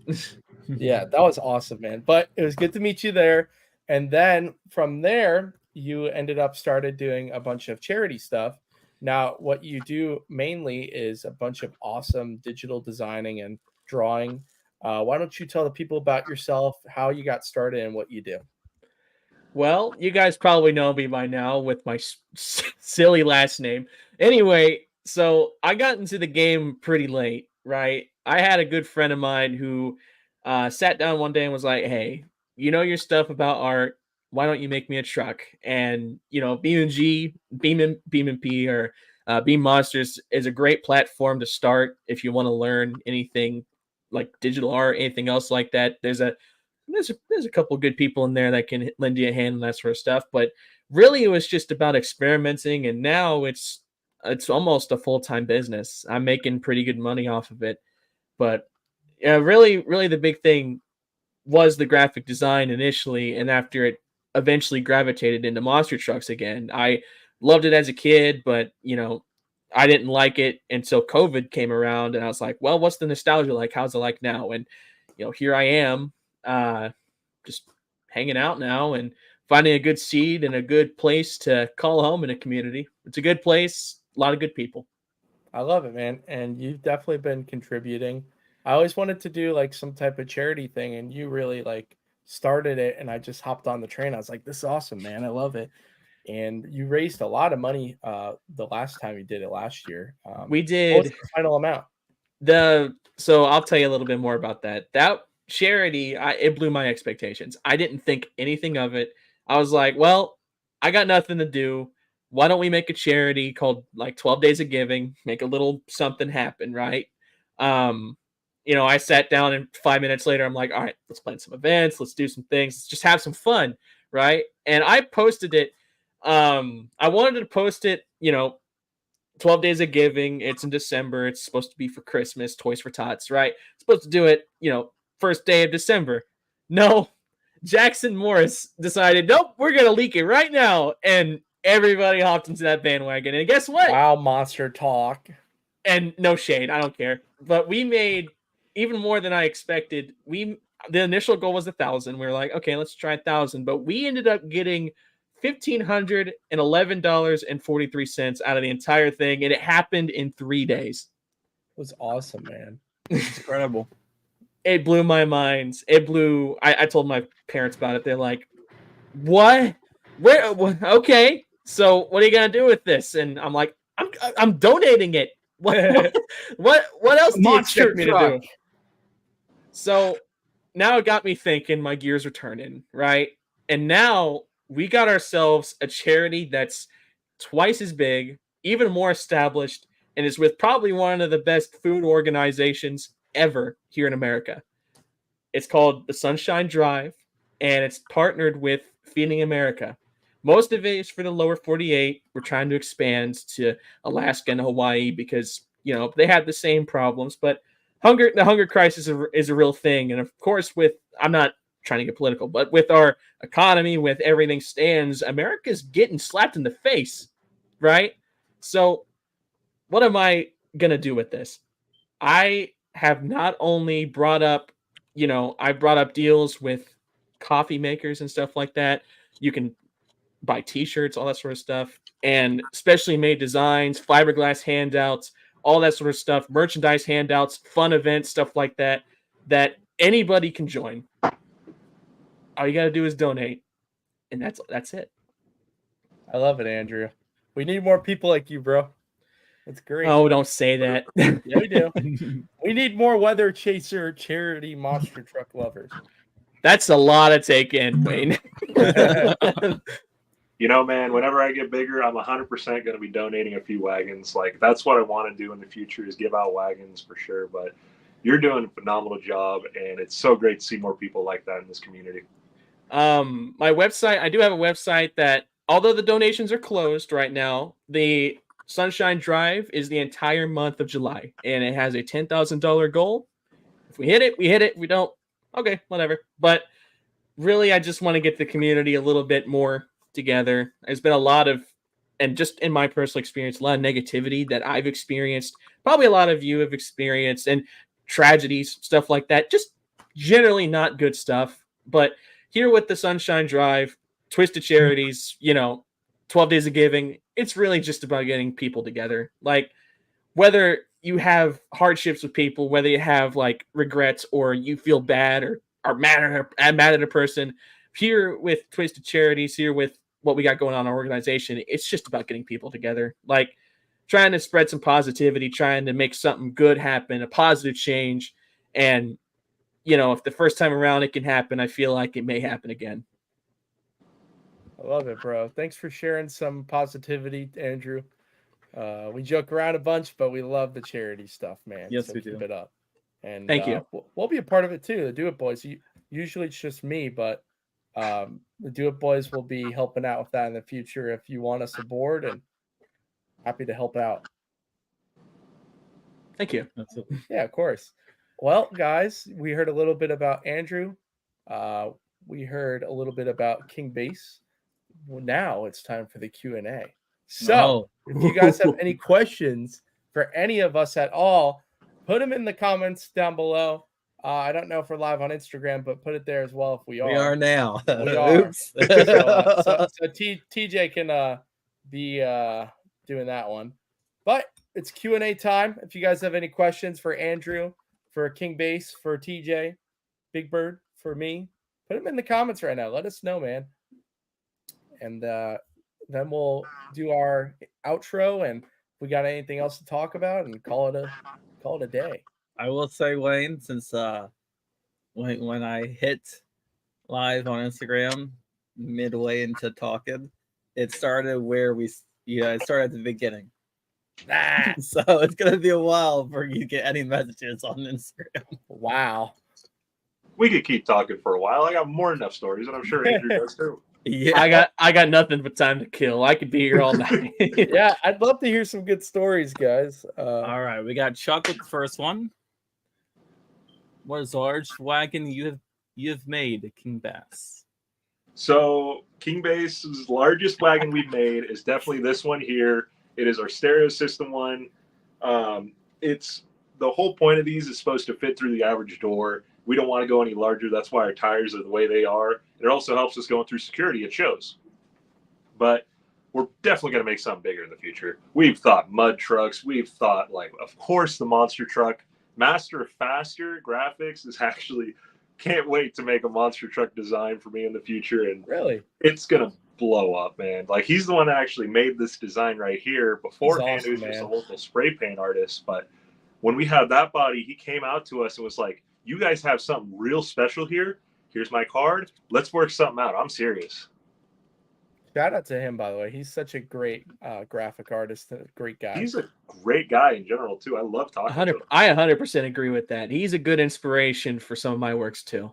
Yeah, that was awesome, man. But it was good to meet you there. And then from there, you ended up started doing a bunch of charity stuff. Now, what you do mainly is a bunch of awesome digital designing and drawing. Why don't you tell the people about yourself, how you got started, and what you do? Well, you guys probably know me by now with my silly last name. Anyway, so I got into the game pretty late, right? I had a good friend of mine who sat down one day and was like, "Hey, you know your stuff about art. Why don't you make me a truck?" And Beam and G, Beam and P, or Beam Monsters is a great platform to start if you want to learn anything like digital art, anything else like that. There's a couple good people in there that can lend you a hand and that sort of stuff. But really, it was just about experimenting, and now it's almost a full-time business. I'm making pretty good money off of it, but yeah, really the big thing was the graphic design initially, and after it eventually gravitated into monster trucks again. I loved it as a kid, but I didn't like it until COVID came around, and I was like, well, what's the nostalgia like? How's it like now? And here I am, just hanging out now and finding a good seed and a good place to call home in a community. It's a good place, a lot of good people. I love it, man. And you've definitely been contributing. I always wanted to do like some type of charity thing, and you really like started it, and I just hopped on the train. I was like, this is awesome, man. I love it. And you raised a lot of money the last time you did it last year. We What was did the final amount? so I'll tell you a little bit more about that. That charity, it blew my expectations. I didn't think anything of it. I was like, well, I got nothing to do. Why don't we make a charity called like 12 Days of Giving, make a little something happen, right? I sat down and 5 minutes later, I'm like, all right, let's plan some events. Let's do some things. Let's just have some fun, right? And I posted it. I wanted to post it, 12 Days of Giving. It's in December. It's supposed to be for Christmas, Toys for Tots, right? Supposed to do it, first day of December. No, Jackson Morris decided, nope, we're going to leak it right now. And everybody hopped into that bandwagon. And guess what? Wow, monster talk. And no shade, I don't care. But we made even more than I expected. The initial goal was 1,000. We were like, okay, let's try 1,000. But we ended up getting $1,511.43 out of the entire thing, and it happened in 3 days. It was awesome, man. It's incredible. It blew my mind. I told my parents about it. They're like, what? Where? Okay, so what are you gonna do with this? And I'm like, I'm donating it. What else do you expect me to do? So now it got me thinking. My gears are turning, right? And now we got ourselves a charity that's twice as big, even more established, and is with probably one of the best food organizations ever here in America. It's called the Sunshine Drive, and it's partnered with Feeding America. Most of it is for the lower 48. We're trying to expand to Alaska and Hawaii because, they have the same problems, but the hunger crisis is a real thing. And of course, I'm not trying to get political, but with our economy, with everything stands, America's getting slapped in the face, right? So what am I going to do with this? I have not only brought up, I brought up deals with coffee makers and stuff like that. You can buy t-shirts, all that sort of stuff, and specially made designs, fiberglass handouts, all that sort of stuff, merchandise handouts, fun events, stuff like that anybody can join. All you got to do is donate, and that's it. I love it, Andrew. We need more people like you, bro. That's great. Oh, don't say that. Yeah, we do. We need more Weather Chaser charity monster truck lovers. That's a lot to take in, Wayne. Man, whenever I get bigger, I'm 100% going to be donating a few wagons. Like, that's what I want to do in the future is give out wagons for sure. But you're doing a phenomenal job, and it's so great to see more people like that in this community. My website, I do have a website that, although the donations are closed right now, the Sunshine Drive is the entire month of July, and it has a $10,000 goal. If we hit it, we hit it. If we don't, okay, whatever. But really, I just want to get the community a little bit more together. There's been a lot of, and just in my personal experience, a lot of negativity that I've experienced. Probably a lot of you have experienced, and tragedies, stuff like that. Just generally not good stuff. But here with the Sunshine Drive, Twisted Charities, 12 Days of Giving, it's really just about getting people together. Like, whether you have hardships with people, whether you have like regrets or you feel bad or are mad at a person, here with Twisted Charities, here with what we got going on in our organization, it's just about getting people together, like trying to spread some positivity, trying to make something good happen, a positive change. And, if the first time around it can happen, I feel like it may happen again. I love it, bro. Thanks for sharing some positivity, Andrew. We joke around a bunch, but we love the charity stuff, man. Yes, so we keep do. it up. And Thank you. We'll be a part of it too. The Do It Boys. Usually it's just me, but the Do It Boys will be helping out with that in the future if you want us aboard, and happy to help out. Thank you. Yeah, of course. Well, guys, we heard a little bit about Andrew. We heard a little bit about KingBass. Well, now it's time for the Q&A. So, if you guys have any questions for any of us at all, put them in the comments down below. I don't know if we're live on Instagram, but put it there as well if we are. We are now. We are. Oops. So TJ can be doing that one. But it's Q&A time. If you guys have any questions for Andrew, for KingBass, for TJ, Big Bird, for me, put them in the comments right now. Let us know, man. And then we'll do our outro, and if we got anything else to talk about, and call it a day. I will say, Wayne, since when I hit live on Instagram midway into talking, it started where it started at the beginning. So it's gonna be a while for you to get any messages on Instagram. Wow. We could keep talking for a while. I got more than enough stories, and I'm sure Andrew does too. Yeah, I got nothing but time to kill. I could be here all night. Yeah, I'd love to hear some good stories, guys. All right, we got Chuck with the first one. What is the largest wagon you have made, KingBass? So KingBass's largest wagon we've made is definitely this one here. It is our stereo system one. It's the whole point of these is supposed to fit through the average door. We don't want to go any larger. That's why our tires are the way they are. And it also helps us going through security. It shows. But we're definitely going to make something bigger in the future. We've thought mud trucks. We've thought, of course, the monster truck. Master of Faster Graphics is actually can't wait to make a monster truck design for me in the future. And really, it's going to blow up, man. He's the one that actually made this design right here. Beforehand, awesome, it was just a man. local spray paint artist. But when we had that body, he came out to us and was like, you guys have something real special here. Here's my card. Let's work something out. I'm serious. Shout out to him, by the way. He's such a great graphic artist, a great guy. He's a great guy in general, too. I love talking to him. I 100% agree with that. He's a good inspiration for some of my works, too.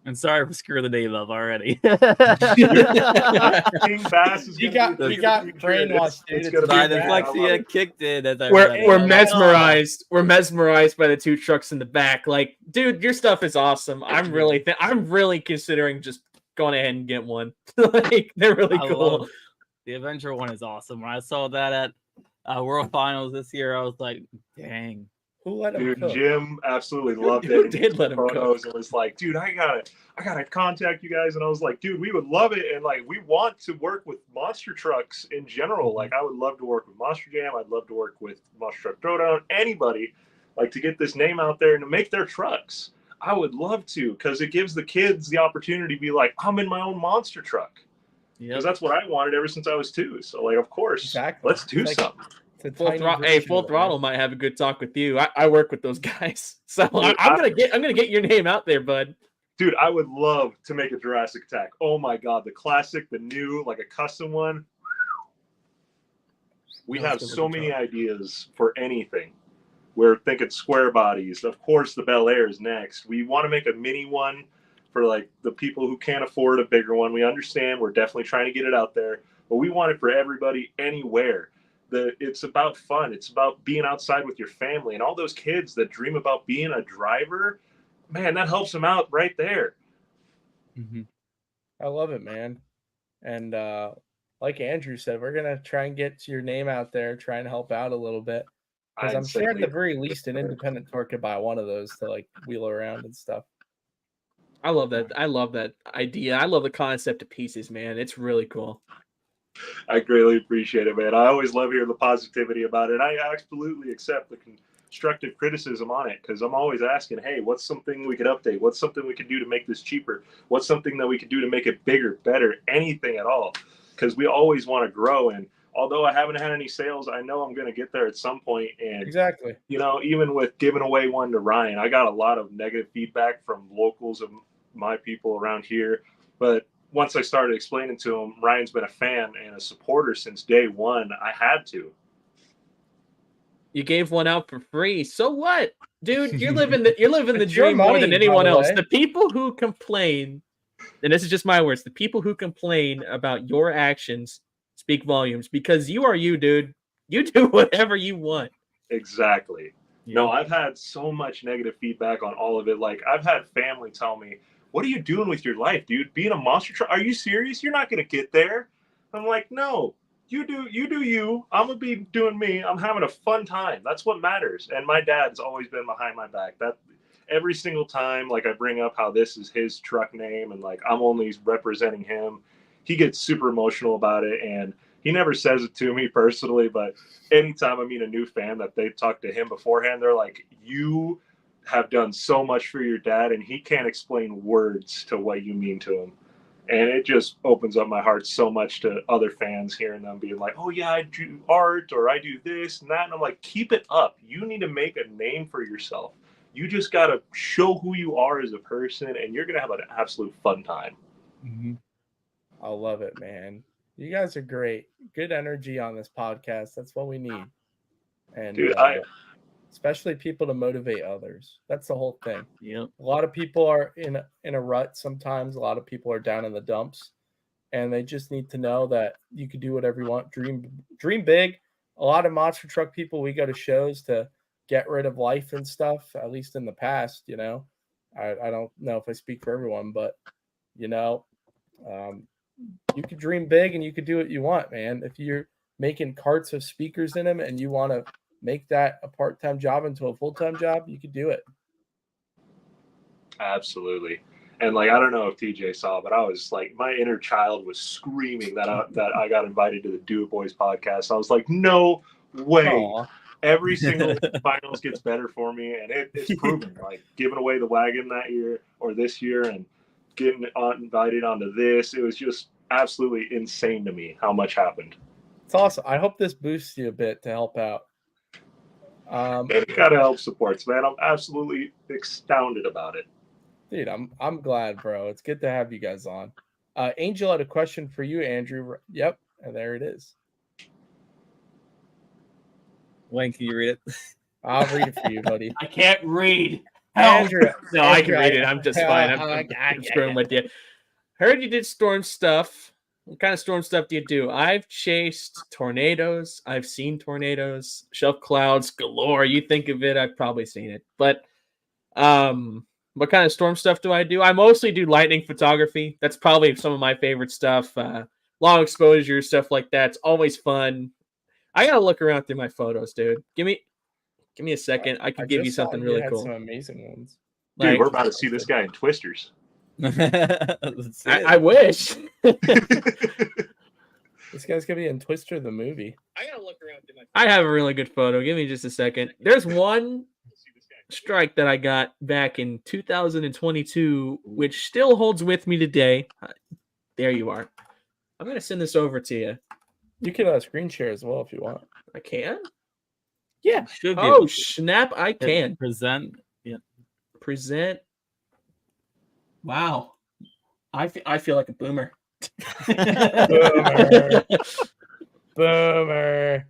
And sorry for screwing the name up already. KingBass is You got brainwashed, dude. It's My gonna be dyslexia kicked in as I We're read it. we're mesmerized. We're mesmerized by the two trucks in the back. Like, dude, your stuff is awesome. I'm really considering just going ahead and get one. Like, they're really cool. The Avenger one is awesome. When I saw that at World Finals this year, I was like, dang. Who let him Dude, cook? Jim absolutely loved Who it. did let him photos and was like, dude, I gotta contact you guys. And I was like, dude, we would love it. And we want to work with monster trucks in general. I would love to work with Monster Jam. I'd love to work with Monster Truck Throwdown. Anybody to get this name out there and to make their trucks. I would love to, because it gives the kids the opportunity to be like, I'm in my own monster truck. Because that's what I wanted ever since I was 2. So of course, Exactly. let's do something. Full Throttle might have a good talk with you. I work with those guys, so I'm gonna get your name out there, bud. Dude, I would love to make a Jurassic Attack. Oh my god, the classic, the new, a custom one. We have so many ideas for anything. We're thinking square bodies. Of course, the Bel Air is next. We want to make a mini one for the people who can't afford a bigger one. We understand. We're definitely trying to get it out there, but we want it for everybody, anywhere. It's about fun. It's about being outside with your family, and all those kids that dream about being a driver, man, that helps them out right there. Mm-hmm. I love it, man. And like Andrew said, we're gonna try and get your name out there, try and help out a little bit, because I'm sure at the very least an independent store could buy one of those to wheel around and stuff. I love that. I love that idea. I love the concept of pieces, man. It's really cool. I greatly appreciate it, man. I always love hearing the positivity about it. I absolutely accept the constructive criticism on it, because I'm always asking, hey, what's something we could update? What's something we could do to make this cheaper? What's something that we could do to make it bigger, better, anything at all? Because we always want to grow, and although I haven't had any sales, I know I'm going to get there at some point. And Exactly. you know, even with giving away one to Ryan, I got a lot of negative feedback from locals of my people around here. But once I started explaining to him, Ryan's been a fan and a supporter since day one. I had to. You gave one out for free. So what? Dude, you're living the It's your dream more than money, by anyone the else. way. The people who complain, and this is just my words, the people who complain about your actions speak volumes because you are you, dude. You do whatever you want. Exactly. Yeah. No, I've had so much negative feedback on all of it. Like, I've had family tell me, what are you doing with your life, dude? Being a monster truck? Are you serious? You're not going to get there. I'm like, no, you do you. I'm going to be doing me. I'm having a fun time. That's what matters. And my dad's always been behind my back. That every single time, like, I bring up how this is his truck name and like I'm only representing him, he gets super emotional about it. And he never says it to me personally, but anytime I meet a new fan that they've talked to him beforehand, they're like, you have done so much for your dad and he can't explain words to what you mean to him. And it just opens up my heart so much to other fans hearing them being like, oh yeah, I do art or I do this and that. And I'm like, keep it up. You need to make a name for yourself. You just got to show who you are as a person and you're going to have an absolute fun time. Mm-hmm. I love it, man. You guys are great. Good energy on this podcast. That's what we need. And Dude, especially people to motivate others. That's the whole thing. Yep. A lot of people are in a rut sometimes. A lot of people are down in the dumps. And they just need to know that you can do whatever you want. Dream big. A lot of monster truck people, we go to shows to get rid of life and stuff, at least in the past, you know. I don't know if I speak for everyone, but, you know, you could dream big and you could do what you want, man. If you're making carts of speakers in them and you want to make that a part-time job into a full-time job, you could do it. Absolutely. And like, I don't know if TJ saw, but I was like, my inner child was screaming that I got invited to the Do It Boys podcast. I was like, no way. Aww. Every single finals gets better for me. And it's proven, like giving away the wagon that year or this year and getting invited onto this. It was just absolutely insane to me how much happened. It's awesome. I hope this boosts you a bit to help out. Any kind of help supports, man. I'm absolutely astounded about it. Dude, I'm glad, bro. It's good to have you guys on. Angel had a question for you, Andrew. Yep, and there it is. Wayne, can you read it? I'll read it for you, buddy. I can't read. Andrew, No, I can read it. I'm just fine. I'm screwing yeah. with you. Heard you did storm stuff. What kind of storm stuff do you do? I've chased tornadoes. I've seen tornadoes, shelf clouds galore. You think of it, I've probably seen it. But what kind of storm stuff do I do? I mostly do lightning photography. That's probably some of my favorite stuff. Long exposure, stuff like that. It's always fun. I gotta look around through my photos, dude. Give me a second. I can give you something really cool. Some amazing ones. Dude, Like, we're about to see this guy in Twisters. I wish. This guy's gonna be in Twister the movie. I gotta look around through my. I have a really good photo. Give me just a second. There's one strike that I got back in 2022, which still holds with me today. There you are. I'm gonna send this over to you. You can screen share as well if you want. I can. Yeah. Should be Oh able to snap! I can present. Yeah. present. Wow, I feel like a boomer. Boomer. Boomer.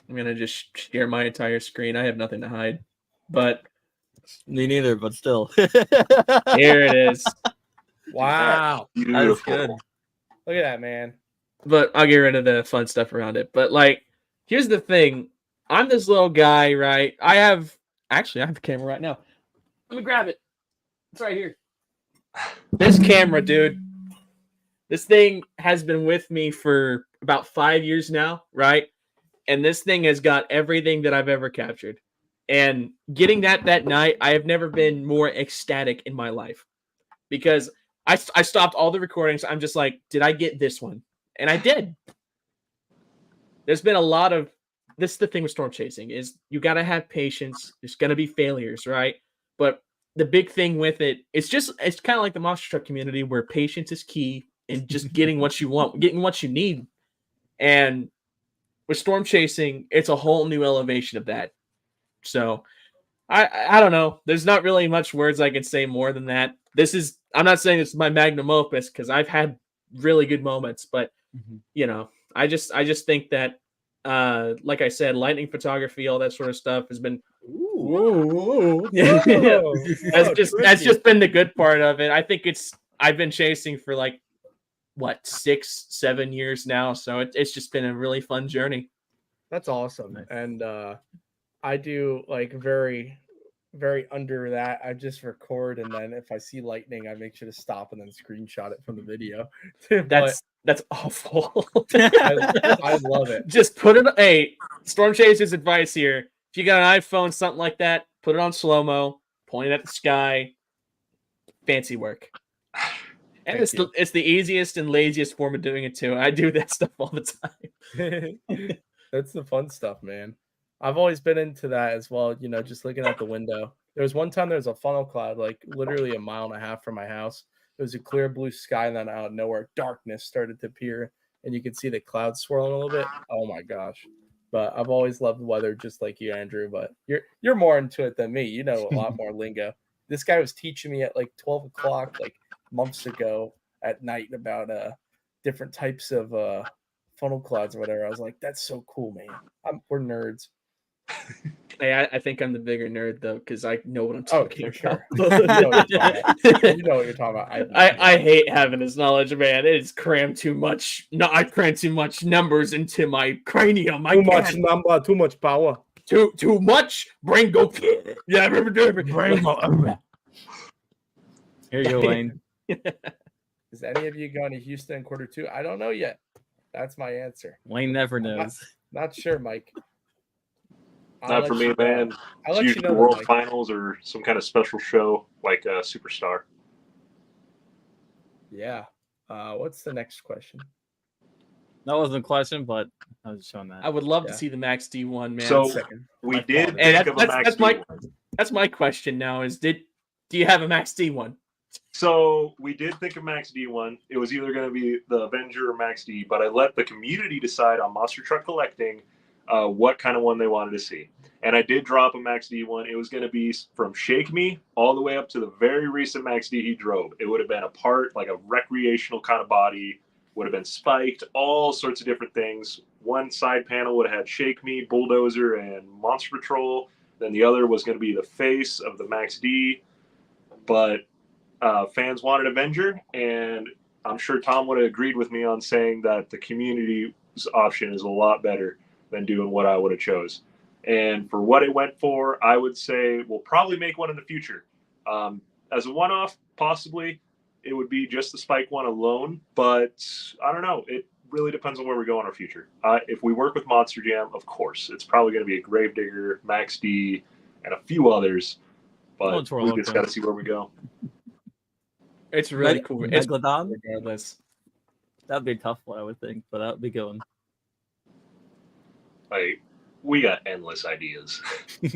I'm gonna just share my entire screen. I have nothing to hide, but Me neither, but still. here it is. Wow. That's Beautiful. good. Look at that, man. But I'll get rid of the fun stuff around it. But like, here's the thing. I'm this little guy, right? I have the camera right now. Let me grab it. It's right here. This camera, dude. This thing has been with me for about 5 years now, right? And this thing has got everything that I've ever captured. And getting that night, I have never been more ecstatic in my life. Because I stopped all the recordings. I'm just like, did I get this one? And I did. There's been a lot of, this is the thing with storm chasing, is you got to have patience. There's going to be failures, right? But the big thing with it, it's kind of like the monster truck community where patience is key and just getting what you want, getting what you need. And with storm chasing, it's a whole new elevation of that. So I don't know. There's not really much words I can say more than that. I'm not saying it's my magnum opus because I've had really good moments, but you know, I just think that like I said, lightning photography, all that sort of stuff has been that's just been the good part of it. I think I've been chasing for like what 6-7 years now, so it's just been a really fun journey. That's awesome. And I do like very, very under that. I just record, and then if I see lightning, I make sure to stop and then screenshot it from the video. That's awful. I love it. Just put it. Hey, Storm Chaser's advice here: if you got an iPhone, something like that, put it on slow mo, point it at the sky. Fancy work. And it's the easiest and laziest form of doing it too. I do that stuff all the time. That's the fun stuff, man. I've always been into that as well. You know, just looking out the window. There was one time there was a funnel cloud, like literally 1.5 miles from my house. It was a clear blue sky, and then out of nowhere, darkness started to appear, and you could see the clouds swirling a little bit. Oh my gosh! But I've always loved weather, just like you, Andrew. But you're more into it than me. You know a lot more lingo. This guy was teaching me at like 12 o'clock, like months ago at night about different types of funnel clouds or whatever. I was like, that's so cool, man. We're nerds. Hey, I think I'm the bigger nerd though, because I know what I'm talking about. Sure. You know what you're talking about. I hate having this knowledge, man. It's crammed too much. No, I crammed too much numbers into my cranium. Too much number, too much power. Too much brain go. Yeah, brain go. Here you go, Wayne. Is any of you going to Houston in Q2? I don't know yet. That's my answer. Wayne never knows. Not sure, Mike. Not for me, man. It's usually World Finals or some kind of special show like Superstar. Yeah. What's the next question? That wasn't a question, but I was just showing that. I would love to see the Max D1, man. So we did think of a Max D1. That's my question now is do you have a Max D1? So we did think of Max D1. It was either going to be the Avenger or Max D, but I let the community decide on Monster Truck Collecting what kind of one they wanted to see. And I did drop a Max D1. It was going to be from Shake Me all the way up to the very recent Max D he drove. It would have been a part, like a recreational kind of body, would have been spiked, all sorts of different things. One side panel would have had Shake Me, Bulldozer, and Monster Patrol. Then the other was going to be the face of the Max D. But fans wanted Avenger, and I'm sure Tom would have agreed with me on saying that the community's option is a lot better than doing what I would have chose. And for what it went for, I would say we'll probably make one in the future. As a one-off, possibly, it would be just the Spike one alone, but I don't know. It really depends on where we go in our future. If we work with Monster Jam, of course, it's probably going to be a Gravedigger, Max D, and a few others, but we just got to see where we go. It's really cool. It's Megalodon? Regardless. That'd be a tough one, I would think, but that'd be good. Like, we got endless ideas.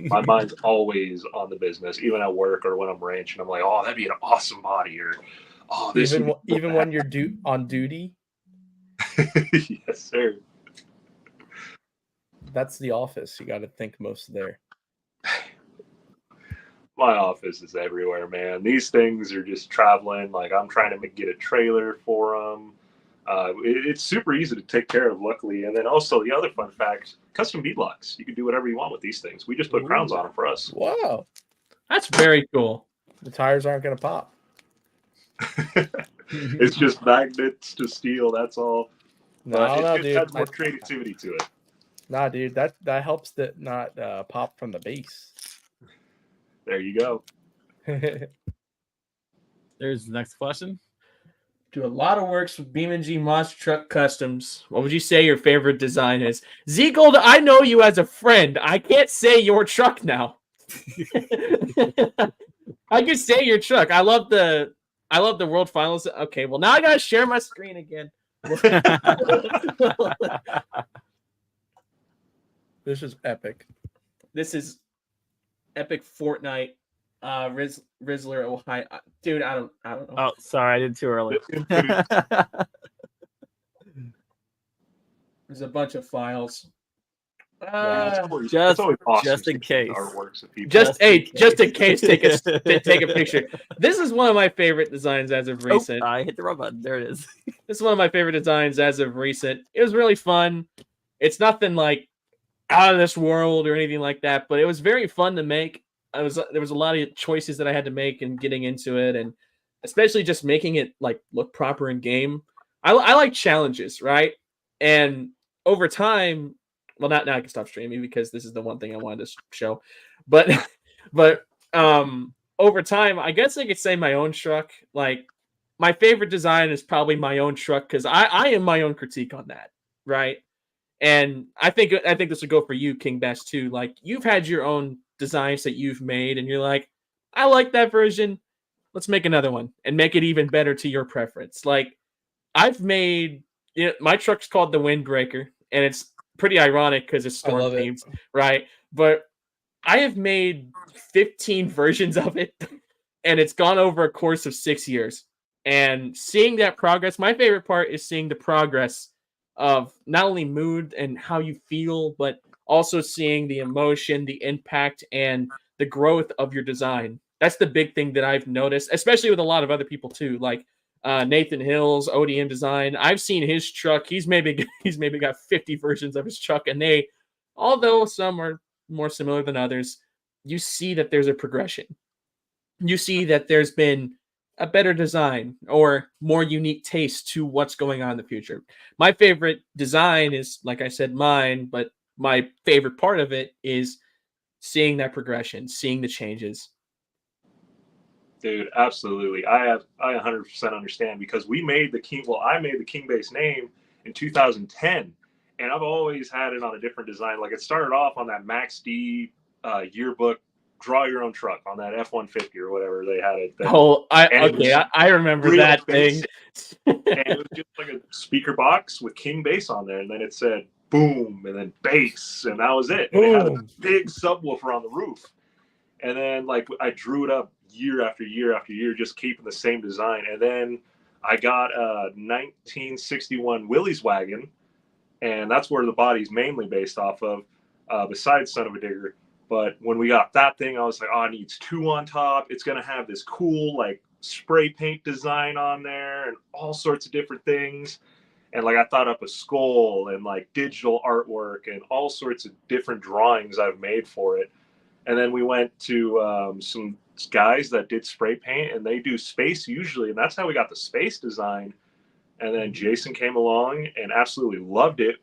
My mind's always on the business, even at work or when I'm ranching. I'm like, oh, that'd be an awesome body, or oh, this. Even when you're on duty. Yes, sir. That's the office. You got to think most there. My office is everywhere, man. These things are just traveling. Like, I'm trying to get a trailer for them. It's super easy to take care of, luckily. And then also the other fun fact, custom beadlocks. You can do whatever you want with these things. We just put crowns on them for us. Wow. That's very cool. The tires aren't going to pop. It's just magnets to steel. That's all. It dude. has more creativity to it. Nah, dude. That helps it not pop from the base. There you go. There's the next question. Do a lot of works with BeamNG Monster Truck Customs. What would you say your favorite design is? Z Gold, I know you as a friend. I can't say your truck now. I could say your truck. I love the World Finals. Okay, well now I gotta share my screen again. This is epic. This is epic Fortnite. Rizzler, Ohio. Dude, I don't know. Oh, sorry, I did too early. There's a bunch of files. Just always awesome in seeing case. artworks of people. Just in just in case. case, take a picture. This is one of my favorite designs as of recent. Oh, I hit the wrong button. There it is. This is one of my favorite designs as of recent. It was really fun. It's nothing like out of this world or anything like that, but it was very fun to make. There was a lot of choices that I had to make and getting into it, and especially just making it like look proper in game. I like challenges, right? And over time, well, not now I can stop streaming because this is the one thing I wanted to show, but over time, I guess I could say my own truck. Like my favorite design is probably my own truck because I am my own critique on that, right? And I think this would go for you, KingBass, too. Like you've had your own designs that you've made, and you're like, I like that version. Let's make another one and make it even better to your preference. Like I've made, my truck's called the Windbreaker, and it's pretty ironic because it's storm themed, right? But I have made 15 versions of it, and it's gone over a course of 6 years. And seeing that progress, my favorite part is seeing the progress of not only mood and how you feel, but also seeing the emotion, the impact, and the growth of your design. That's the big thing that I've noticed, especially with a lot of other people too, like Nathan Hill's ODM design. I've seen his truck. He's maybe got 50 versions of his truck, and they, although some are more similar than others, you see that there's a progression. You see that there's been a better design or more unique taste to what's going on in the future. My favorite design is, like I said, mine, but my favorite part of it is seeing that progression, seeing the changes. Dude, absolutely. I 100% understand because I made the KingBass name in 2010, and I've always had it on a different design. Like it started off on that Max D yearbook, draw your own truck on that F-150 or whatever they had it. I remember that thing. And it was just like a speaker box with KingBass on there, and then it said boom, and then bass, and that was it. And it had a big subwoofer on the roof. And then like I drew it up year after year after year, just keeping the same design. And then I got a 1961 Willys wagon, and that's where the body's mainly based off of, besides Son of a Digger. But when we got that thing, I was like, oh, it needs two on top. It's going to have this cool like spray paint design on there and all sorts of different things. And like I thought up a skull and like digital artwork and all sorts of different drawings I've made for it. And then we went to some guys that did spray paint, and they do space usually, and that's how we got the space design. And then Jason came along and absolutely loved it,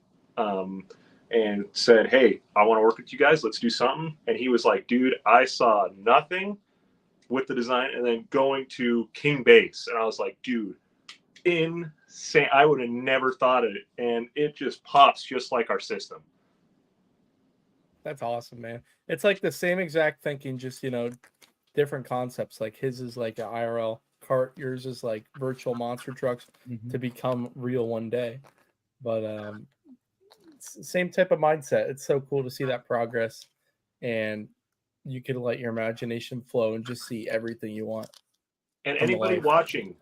and said, hey, I want to work with you guys. Let's do something. And he was like, dude, I saw nothing with the design, and then going to KingBass. And I was like, dude, insane. I would have never thought of it. And it just pops just like our system. That's awesome, man. It's like the same exact thinking, just, different concepts. Like his is like an IRL cart. Yours is like virtual monster trucks to become real one day. But same type of mindset. It's so cool to see that progress, and you can let your imagination flow and just see everything you want. And anybody watching,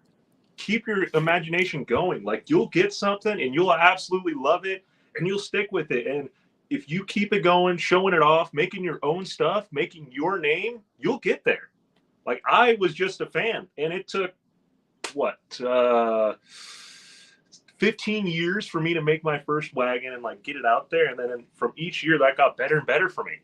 keep your imagination going. Like you'll get something and you'll absolutely love it and you'll stick with it. And if you keep it going, showing it off, making your own stuff, making your name, you'll get there. Like I was just a fan, and it took 15 years for me to make my first wagon and like get it out there. And then from each year that got better and better for me.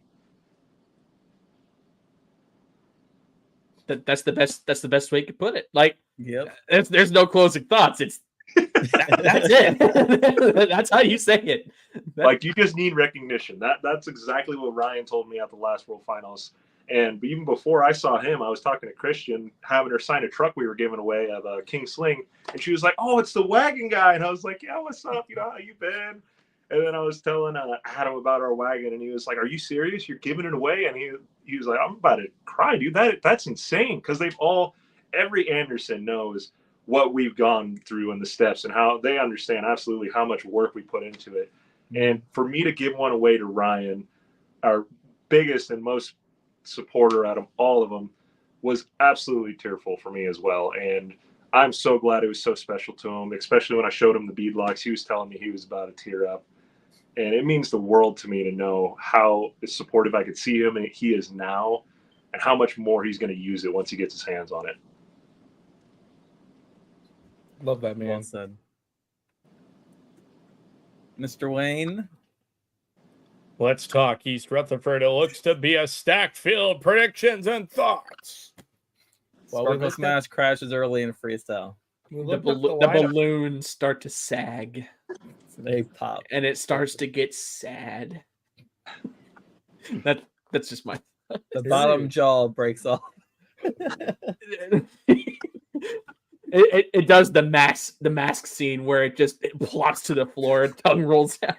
That's the best way you could put it. Like, yep. There's no closing thoughts. It's that's it. That's how you say it. Like you just need recognition. That's exactly what Ryan told me at the last World Finals. And even before I saw him, I was talking to Christian, having her sign a truck we were giving away of a King Sling, and she was like, "Oh, it's the wagon guy." And I was like, "Yeah, what's up? How you been?" And then I was telling Adam about our wagon, and he was like, "Are you serious? You're giving it away?" And he was like, "I'm about to cry, dude. That's insane." Because every Anderson knows what we've gone through and the steps, and how they understand absolutely how much work we put into it. And for me to give one away to Ryan, our biggest and most supporter out of all of them, was absolutely tearful for me as well. And I'm so glad it was so special to him, especially when I showed him the beadlocks. He was telling me he was about to tear up. And it means the world to me to know how supportive I could see him and he is now, and how much more he's going to use it once he gets his hands on it. Love that, man. Well said. Mr. Wayne. Let's talk East Rutherford. It looks to be a stack field. Predictions and thoughts. Well, we Sparkle looked Smash crashes early in freestyle. We The, looked up the lineup. balloons start to sag, So they pop. and it starts to get sad. That's just my. The bottom jaw breaks off. It does the mask scene where it plops to the floor, tongue rolls out.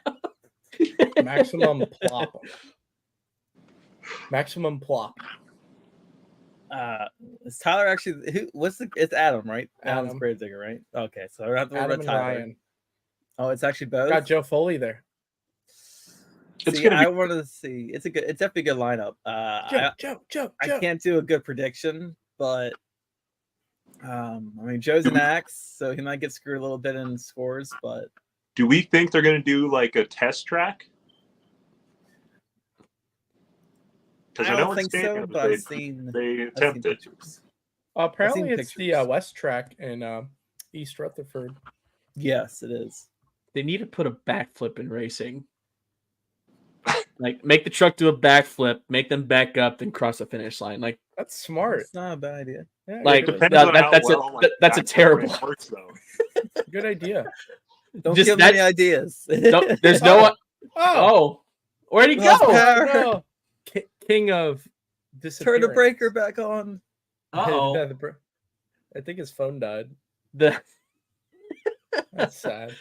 Maximum plop. Maximum plop. Is Tyler actually it's Adam, right? Adam's Adam. grave digger, right? Okay, so I don't have to worry Adam about and Tyler. Ryan. Oh, it's actually both. Got Joe Foley there. It's See, gonna be- I want to see. It's definitely a good lineup. Joe. I can't do a good prediction, but I mean Joe's an axe, so he might get screwed a little bit in scores, but Do we think they're going to do like a test track? Because I I know don't in think so. Stanton, But they I've seen attempt it. pictures. Apparently, seen it's the pictures. West track in East Rutherford. Yes, it is. They need to put a backflip in racing. Like, make the truck do a backflip, make them back up, then cross the finish line. Like, That's smart. It's not a bad idea. Yeah, Like, good, Depends on how that's well, a terrible. it works, though. good idea. Don't Just give him that- any ideas. No, there's no. Oh, Where'd he Lost go? power. no. King of Turn the disappearance. breaker back on. Uh-oh. Yeah, I think his phone died. The That's sad.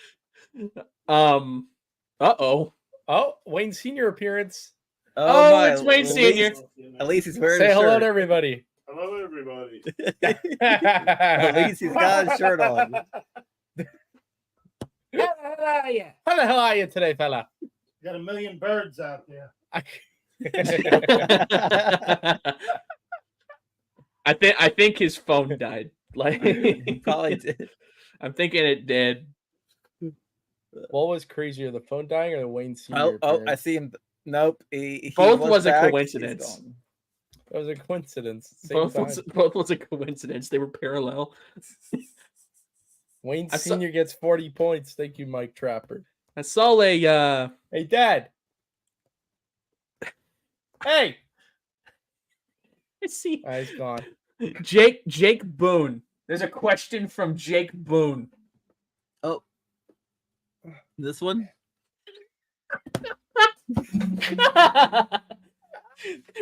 Uh-oh. Oh, Wayne Senior appearance. Oh, my, it's Wayne at Senior. At least he's wearing Say a hello shirt. to everybody. Hello, everybody. At least he's got his shirt on. How the hell are you today, fella? Got a million birds out there. I think his phone died. Like, He probably did. I'm thinking it did. What was crazier, the phone dying or the Wayne Senior? Oh, I see him. Nope. He Both was was a back. He's coincidence. gone. That was a coincidence. Same Both time. was a coincidence. They were parallel. Wayne I saw- Senior gets 40 points. Thank you, Mike Trapper. I saw a Hey, Dad. Hey. let's see. He's gone. Jake Boone. There's a question from Jake Boone. Oh, this one.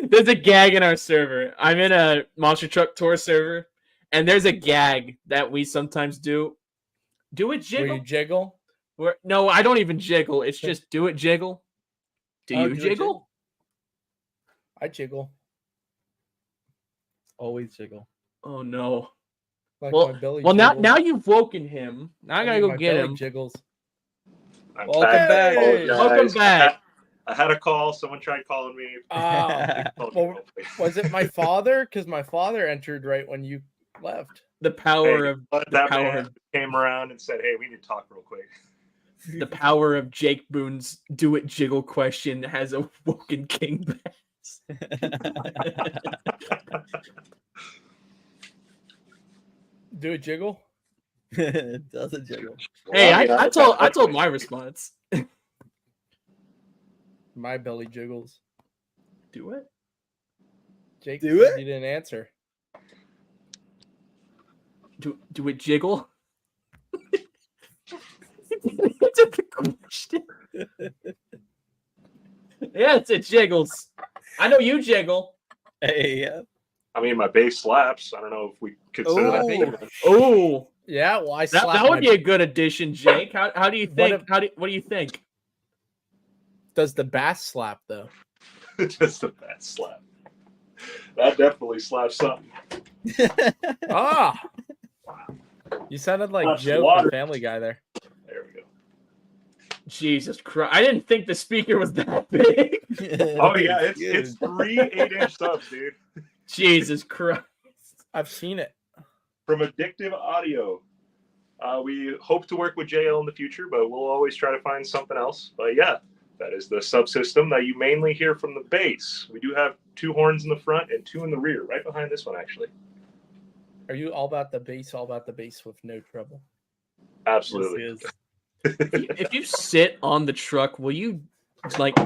There's a gag in our server. I'm in a Monster Truck Tour server, and there's a gag that we sometimes do. Do it Where jiggle? you jiggle? No, I don't even jiggle. It's just do it jiggle. Do Oh, you do it jiggle? I jiggle. Always jiggle. Oh no. Like Well, my belly well now jiggles. now you've woken him. Now I gotta mean, go my get belly him. Jiggles. I'm Welcome back. Apologize. Welcome back. I had a call. Someone tried calling me. Well, was it my father? Because my father entered right when you left. The power Hey, of but the that power man came around and said, "Hey, we need to talk real quick." the power of Jake Boone's do it jiggle question has awoken King Bass. Do it jiggle? It doesn't jiggle. Hey, Well, mean, I told my response. My belly jiggles. Do it. Jake Do says it? he didn't answer. Do it jiggle? It's a good question. Yes, it jiggles. I know you jiggle. Hey, yeah. I mean, my bass slaps. I don't know if we consider that. Ooh. jiggle. Oh, Yeah, well, I that slapped would be a good addition, Jake. How do you think? What do you think? Does the bass slap, though? Just a bad slap. That definitely slaps something. Ah! You sounded like That's Joe water. from Family Guy there. There we go. Jesus Christ! I didn't think the speaker was that big. Oh yeah, it's 3 8-inch subs, dude. Jesus Christ! I've seen it. From Addictive Audio. We hope to work with JL in the future, but we'll always try to find something else. But yeah, That is the subsystem that you mainly hear from the bass. We do have 2 horns in the front and 2 in the rear, right behind this one, actually. Are you all about the bass with no treble? Absolutely. Yes, If you sit on the truck, will you like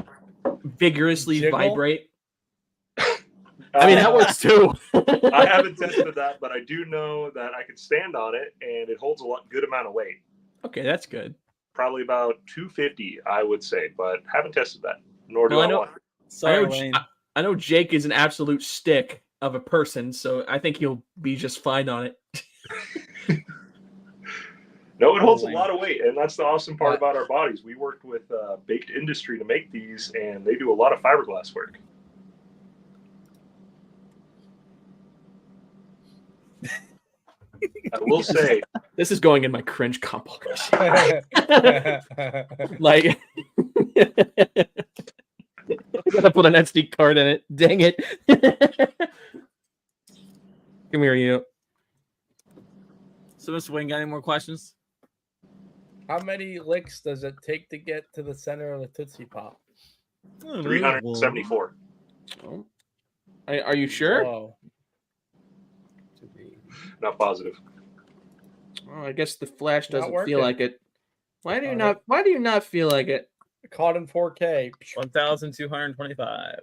vigorously Jiggle? vibrate? I mean, that works too. I haven't tested that, but I do know that I can stand on it and it holds a good amount of weight. Okay, that's good. Probably about 250, I would say, but haven't tested that. Nor do Well, I I know- want to. Sorry, I know, Wayne. I know Jake is an absolute stick of a person, so I think he'll be just fine on it. No, it holds a Wayne. lot of weight, and that's the awesome part What? about our bodies. We worked with Baked Industry to make these, and they do a lot of fiberglass work. I will say, This is going in my cringe compilation. Like, I gotta put an SD card in it. Dang it. Come here, you. So, Mr. Wayne, got any more questions? How many licks does it take to get to the center of the Tootsie Pop? 374. Oh. Are you sure? Whoa. Not positive. Oh, I guess the flash Not doesn't working. feel like it. Why do you Okay. not? Why do you not feel like it? Caught in 4K. 1,225.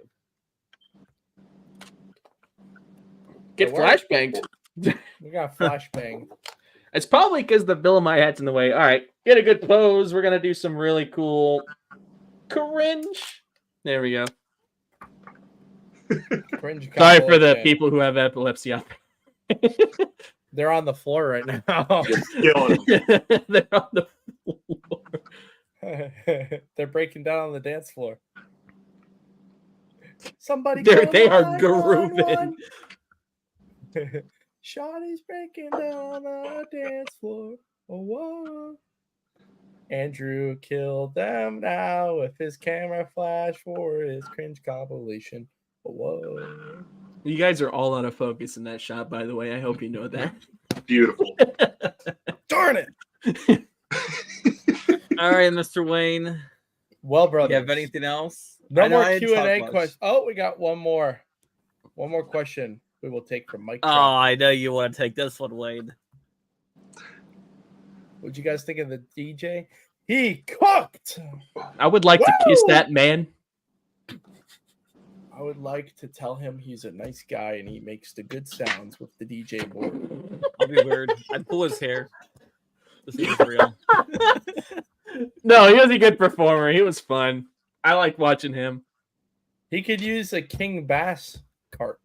Get It worked. flashbanged. We got flashbang. It's probably because the bill of my hat's in the way. All right, get a good pose. We're gonna do some really cool cringe. There we go. Cringe Sorry for the compilation. people who have epilepsy out They're on the floor right now. Just killing them. there. They're on the floor. They're breaking down on the dance floor. Somebody They call are grooving. 911. Shawty's breaking down on the dance floor. Oh, whoa. Andrew killed them now with his camera flash for his cringe compilation. Oh, whoa. You guys are all out of focus in that shot, by the way. I hope you know that. Beautiful. Darn it. All right, Mr. Wayne. Well, Do brother. you have anything else? No I know more I didn't talk Q&A much. questions. Oh, we got one more. One more question we will take from Mike. Oh, I know you want to take this one, Wayne. What'd you guys think of the DJ? He cooked. I would like to kiss Woo! that man. I would like to tell him he's a nice guy and he makes the good sounds with the DJ board. I'll be weird. I'd pull his hair. This is real. No, he was a good performer. He was fun. I liked watching him. He could use a KingBass cart.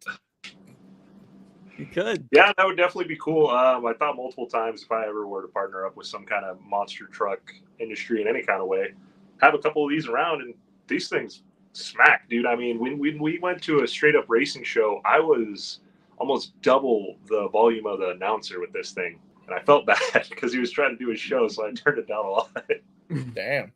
You could. Yeah, that would definitely be cool. I thought multiple times if I ever were to partner up with some kind of monster truck industry in any kind of way, have a couple of these around, and these things smack, dude. I mean, when we went to a straight up racing show, I was almost double the volume of the announcer with this thing, and I felt bad because he was trying to do his show, so I turned it down a lot. Damn.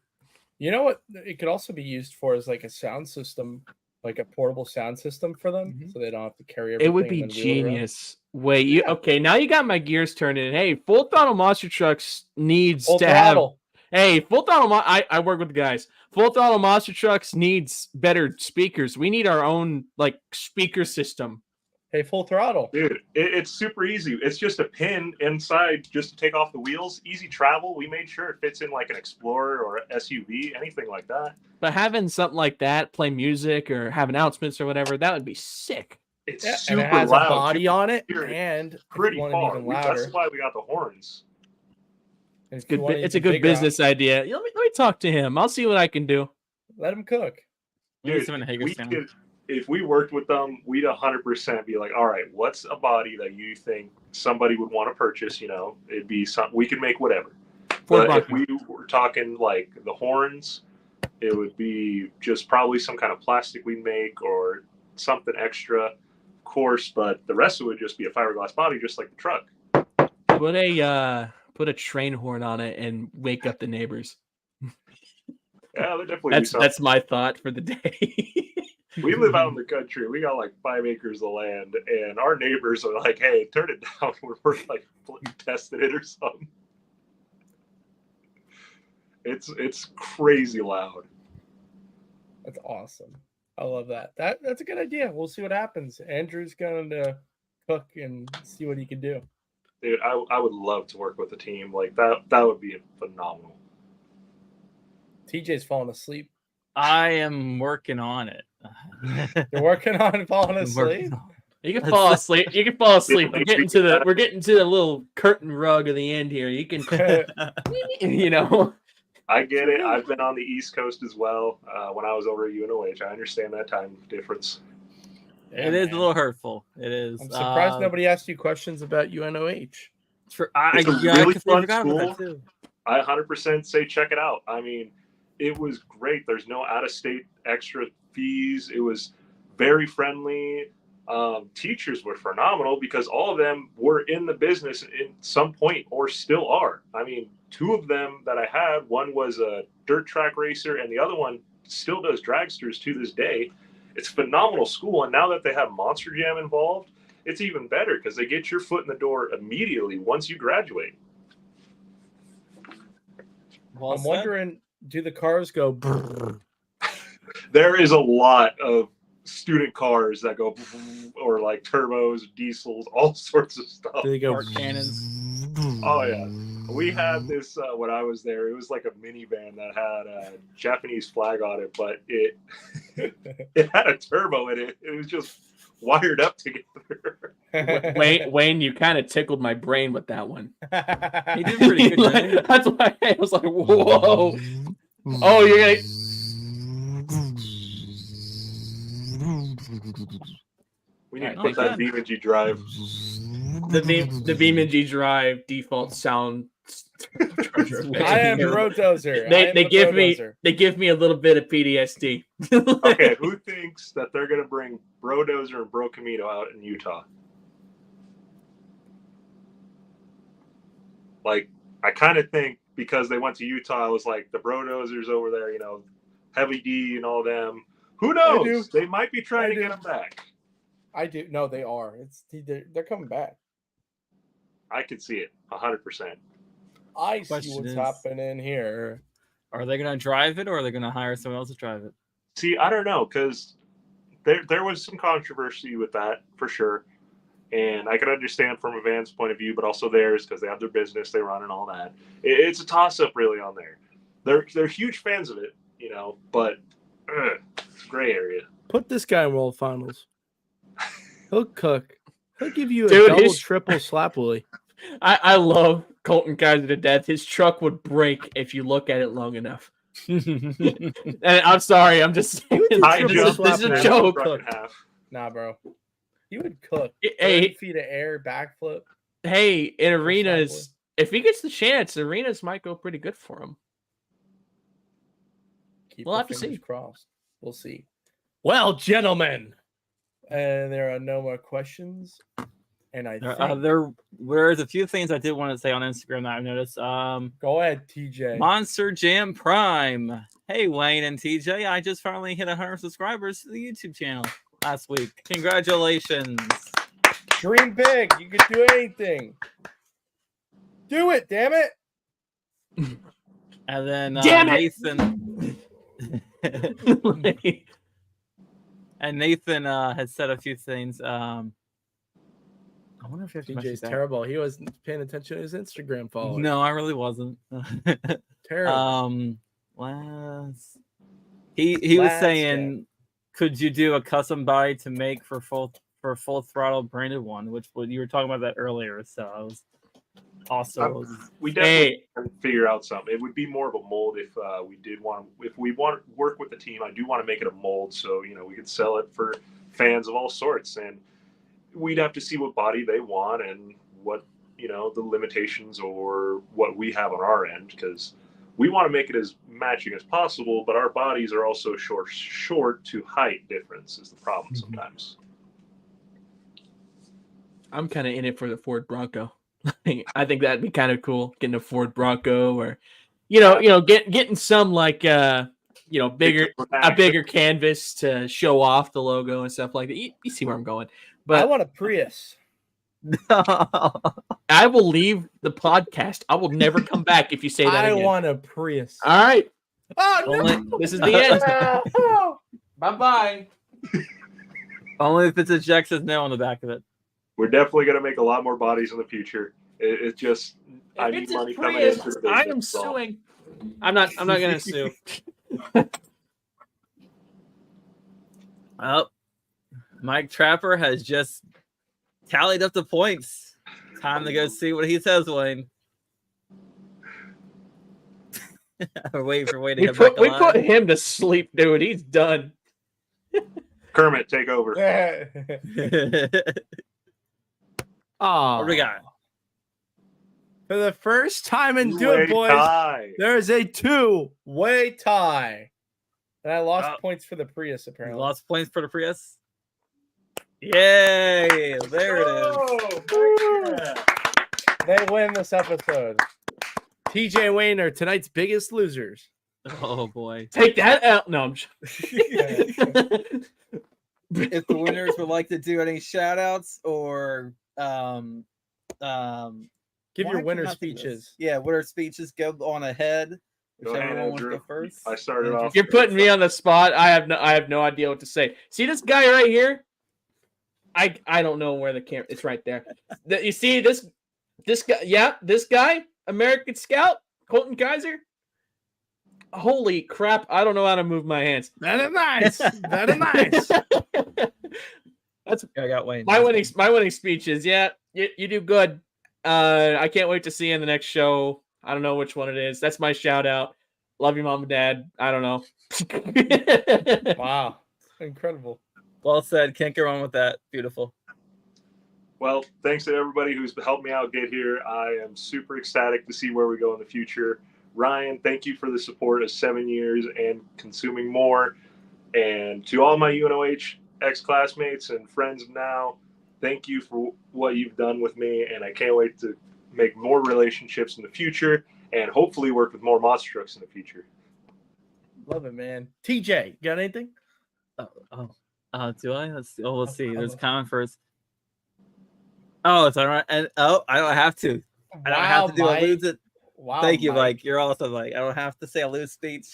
You know what it could also be used for is like a sound system, like a portable sound system for them, so they don't have to carry everything. It would and be then wheel it around. genius. Wait, you okay? Now you got my gears turning. Hey, Full Throttle Monster Trucks needs Full to throttle. have. Hey, Full Throttle. I work with the guys. Full Throttle Monster Trucks needs better speakers. We need our own like speaker system. Hey, Full Throttle. Dude, it's super easy. It's just a pin inside just to take off the wheels. Easy travel. We made sure it fits in like an Explorer or SUV, anything like that. But having something like that, play music or have announcements or whatever, that would be sick. It's Yeah, and super it has loud. a body on it, Hear it and if pretty you want far. it even louder, That's why we got the horns. and if Good. you want it It's a even good bigger, business idea. Let me talk to him. I'll see what I can do. Let him cook. We need Dude, some in we Hagerstown. could, if we worked with them, we'd 100% be like, all right, what's a body that you think somebody would want to purchase? You know, it'd be something we could make whatever. Ford But if Bronco. we were talking like the horns, it would be just probably some kind of plastic we'd make or something extra, of course. But the rest of it would just be a fiberglass body, just like the truck. Put a train horn on it and wake up the neighbors. Yeah, there'd definitely be something. That's my thought for the day. We live out in the country. We got like 5 acres of land, and our neighbors are like, "Hey, turn it down." We're like testing it or something. It's crazy loud. That's awesome. I love that. That's a good idea. We'll see what happens. Andrew's going to cook and see what he can do. Dude, I would love to work with a team like that. That would be phenomenal. TJ's falling asleep. I am working on it. You're working on falling I'm asleep? working on- You can fall asleep. You can fall asleep. We're getting to the little curtain rug of the end here. You can, you know. I get it. I've been on the East Coast as well. When I was over at UNOH, I understand that time difference. It is a little hurtful. It is. I'm surprised nobody asked you questions about UNOH. It's a really fun school. Too. I 100% say check it out. I mean, it was great. There's no out-of-state extra fees. It was very friendly. Teachers were phenomenal because all of them were in the business at some point or still are. I mean, two of them that I had, one was a dirt track racer and the other one still does dragsters to this day. It's a phenomenal school. And now that they have Monster Jam involved, it's even better because they get your foot in the door immediately once you graduate. Well I'm wondering, do the cars go brrr? There is a lot of student cars that go or like turbos, diesels, all sorts of stuff. Do they go cannons? Oh yeah, we had this when I was there. It was like a minivan that had a Japanese flag on it, but it it had a turbo in it. It was just wired up together. Wayne, you kind of tickled my brain with that one. He did pretty good. Like, that's why I was like, whoa. Oh, you're gonna. We need to Alright, put that BeamNG drive. The BeamNG drive default sound. I am Brodozer. They give me a little bit of PTSD. Okay, who thinks that they're gonna bring Brodozer and Bro Camino out in Utah? Like, I kind of think because they went to Utah, I was like, the Brodozers over there, you know, Heavy D and all them. Who knows? They might be trying to get them back. I do. No, they are. They're coming back. I could see it 100%. I see what's happening here. Are they going to drive it or are they going to hire someone else to drive it? See, I don't know because there was some controversy with that for sure. And I can understand from a van's point of view, but also theirs because they have their business, they run and all that. It's a toss-up really on there. They're huge fans of it, you know, but it's a gray area. Put this guy in World Finals. He'll cook. He'll give you a double, triple slap willy. I love Colton Kaiser to death. His truck would break if you look at it long enough. And I'm sorry, I'm just saying. This is a joke. Nah, bro. He would cook. 30 Hey, feet of air, backflip. Hey, in arenas, if he gets the chance, arenas might go pretty good for him. We'll have to see. Crossed. We'll see. Well, gentlemen, and there are no more questions. And there's a few things I did want to say on Instagram that I've noticed. Go ahead, TJ. Monster Jam Prime. Hey, Wayne and TJ, I just finally hit 100 subscribers to the YouTube channel last week. Congratulations. Dream big. You can do anything. Do it, damn it. And then Nathan. And Nathan has said a few things. I wonder if you have to DJ's terrible. He wasn't paying attention to his Instagram followers. No, I really wasn't. Terrible. He was saying, could you do a custom body to make for full throttle branded one? Which you were talking about that earlier. So I was also we definitely can figure out something. It would be more of a mold if we want to work with the team. I do want to make it a mold so you know we could sell it for fans of all sorts, and we'd have to see what body they want and what you know the limitations or what we have on our end because we want to make it as matching as possible, but our bodies are also short to height difference is the problem sometimes. I'm kind of in it for the Ford Bronco. I think that'd be kind of cool, getting a Ford Bronco, or getting some like a bigger canvas to show off the logo and stuff like that. You see where I'm going? But I want a Prius. I will leave the podcast. I will never come back if you say that. I want a Prius. All right. Oh Only, no! This is the end. Oh, Bye bye. only if it's a Jack says no on the back of it. We're definitely going to make a lot more bodies in the future. It's just I If need it's money a coming Prius, in for the I business. am so. suing. I'm not gonna sue. Oh, Mike Trapper has just tallied up the points. Time to go see what he says, Wayne. Or wait for Wayne to come back We alive. put him to sleep, dude. He's done. Kermit, take over. oh. What do we got? For the first time in Do Two-way It Boys, tie. there is a two-way tie. And I lost Oh. points for the Prius, You apparently. lost points for the Prius. Yay! There it is. Oh, they win this episode. TJ Wayne are tonight's biggest losers. Oh boy! Take that out. No, I'm. If the winners would like to do any shout outs or Give why your can winner I not do this? speeches. Yeah, winner speeches. Go on ahead. Go Whichever ahead, one wants to Andrew. go first. I started off. You're putting me on the spot. I have no idea what to say. See this guy right here? I don't know where the camera. It's right there. You see this guy? Yeah, this guy, American Scout, Colton Kaiser. Holy crap! I don't know how to move my hands. That is nice. That is nice. That's I got Wayne. my winning speeches. Yeah, you do good. I can't wait to see you in the next show. I don't know which one it is. That's my shout out. Love you, mom and dad. I don't know. Wow. Incredible. Well said. Can't go wrong with that. Beautiful. Well, thanks to everybody who's helped me out get here. I am super ecstatic to see where we go in the future. Ryan, thank you for the support of 7 years and consuming more. And to all my UNOH ex-classmates and friends now, thank you for what you've done with me. And I can't wait to make more relationships in the future and hopefully work with more monster trucks in the future. Love it, man. TJ, got anything? Do I? Let's see. There's a comment first. Oh, it's all right. And I don't have to. I don't have to do a lose it. Wow. Thank you, Mike. You're awesome, Mike. I don't have to say a lose speech.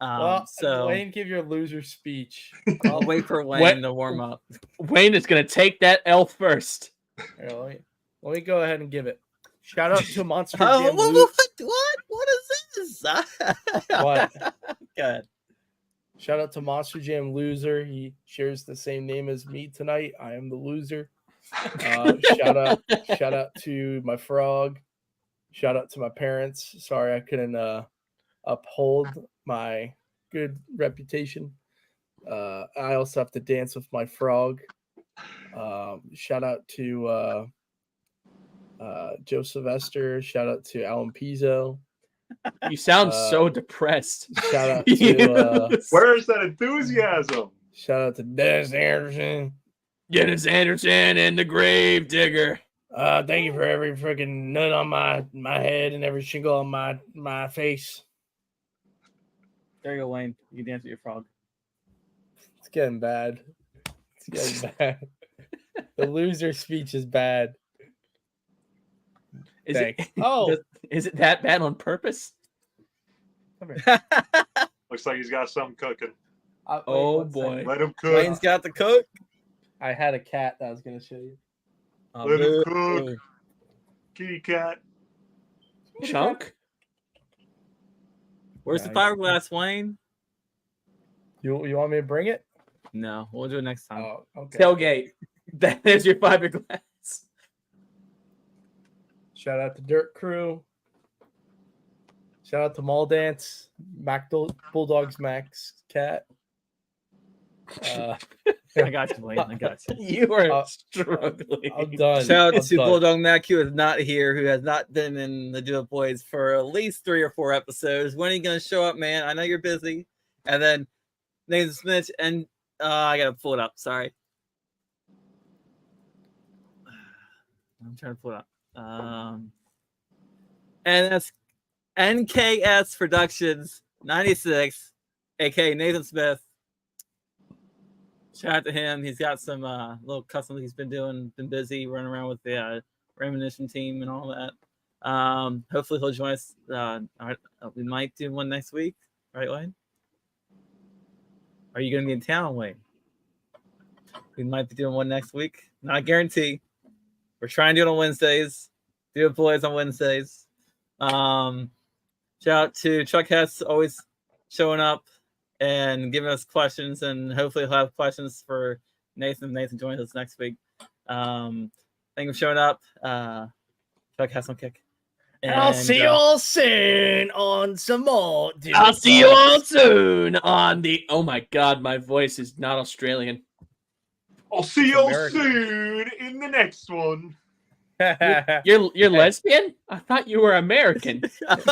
So Wayne, give your loser speech. I'll wait for Wayne to warm up. Wayne is gonna take that L first. Here, let me go ahead and give it. Shout out to Monster Oh, Jam. what is this? What? Good. Shout out to Monster Jam Loser. He shares the same name as me tonight. I am the loser. Shout out to my frog. Shout out to my parents. Sorry I couldn't uphold my good reputation. I also have to dance with my frog. Shout out to Joe Sylvester. Shout out to Alan Pizzo. You sound so depressed. Shout out to Where's that enthusiasm? shout out to Dennis Anderson. Dennis Anderson and the Grave Digger. Thank you for every freaking nut on my head and every shingle on my face. There you go, Wayne. You can dance with your frog. It's getting bad. It's getting bad. The loser speech is bad. Is Thanks. it, is it that bad on purpose? Looks like he's got something cooking. Oh, boy. Let him cook. Wayne's got the cook. I had a cat that I was going to show you. Let him cook. Kitty cat. Chunk? Where's the fiberglass, Wayne? You want me to bring it? No, we'll do it next time. Oh, okay. Tailgate. That is your fiberglass. Shout out to Dirt Crew. Shout out to Mall Dance. Bulldogs Max Cat. I got you, Wayne. I got you. You are struggling. I'm done. Shout out I'm to done. Bulldog Mac, who is not here, who has not been in the Do It Boys for at least 3 or 4 episodes. When are you going to show up, man? I know you're busy. And then Nathan Smith, and I got to pull it up. Sorry. I'm trying to pull it up. And that's NKS Productions 96, aka Nathan Smith. Shout out to him. He's got some little customs he's been doing, been busy running around with the Reminiscent team and all that. Hopefully he'll join us. We might do one next week Right, Wayne? Are you going to be in town, Wayne? We might be doing one next week. Not a guarantee. We're trying to do it on Wednesdays. Do it, boys, on Wednesdays. Shout out to Chuck Hess, always showing up and giving us questions, and hopefully he'll have questions for Nathan. Nathan joins us next week. Thank you for showing up. Chuck Hess on kick. And I'll see you all soon on some more. I'll see you all soon on the. Oh my God, my voice is not Australian. I'll see you all American. soon in the next one. You're lesbian? I thought you were American. That's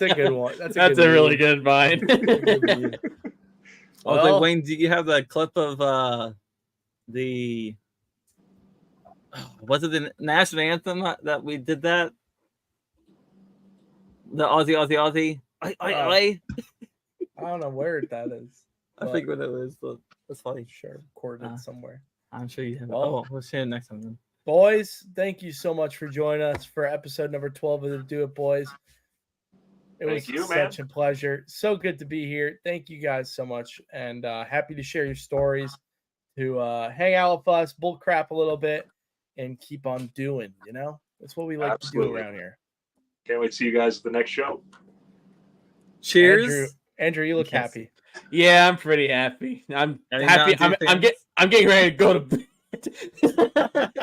a good one. That's a really good vine. I was like, Wayne, do you have the clip of the was it the national anthem that we did that? The Aussie. I don't know where that is. I think what it was, but that's funny. Sure, recorded somewhere. I'm sure you have. Well, We'll see you next time then. Boys, thank you so much for joining us for episode number 12 of the Do It Boys. It was such a pleasure. So good to be here. Thank you guys so much. And happy to share your stories, to hang out with us, bull crap a little bit, and keep on doing, you know? That's what we like to do around here. Can't wait to see you guys at the next show. Cheers. Andrew, you look happy. Yeah, I'm pretty happy. I'm happy. I'm getting ready to go to bed.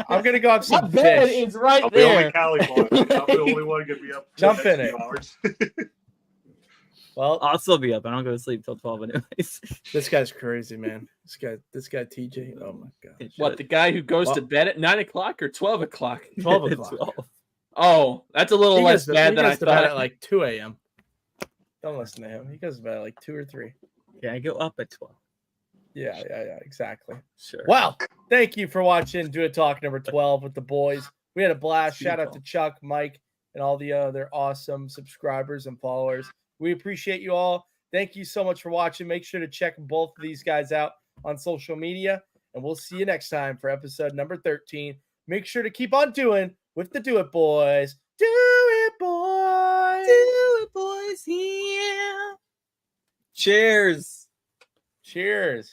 I'm gonna go have some bed fish. is right I'm there. the only Cali boy. I'm the only one gonna be up. Jump in it. Hours. Well, I'll still be up. I don't go to sleep till 12 anyways. This guy's crazy, man. This guy TJ. Oh my God. What, the guy who goes to bed at 9 o'clock or 12 o'clock? 12 o'clock. Oh, that's a little less bad than I thought. At like 2 a.m. Don't listen to him. He goes to bed at like 2 or 3. Yeah, I go up at 12. Yeah, exactly. Sure. Well, thank you for watching Do It Talk number 12 with the boys. We had a blast. Shout out to Chuck, Mike, and all the other awesome subscribers and followers. We appreciate you all. Thank you so much for watching. Make sure to check both of these guys out on social media, and we'll see you next time for episode number 13. Make sure to keep on doing with the Do It Boys. Do it, boys. Do it, boys. Yeah. Cheers. Cheers.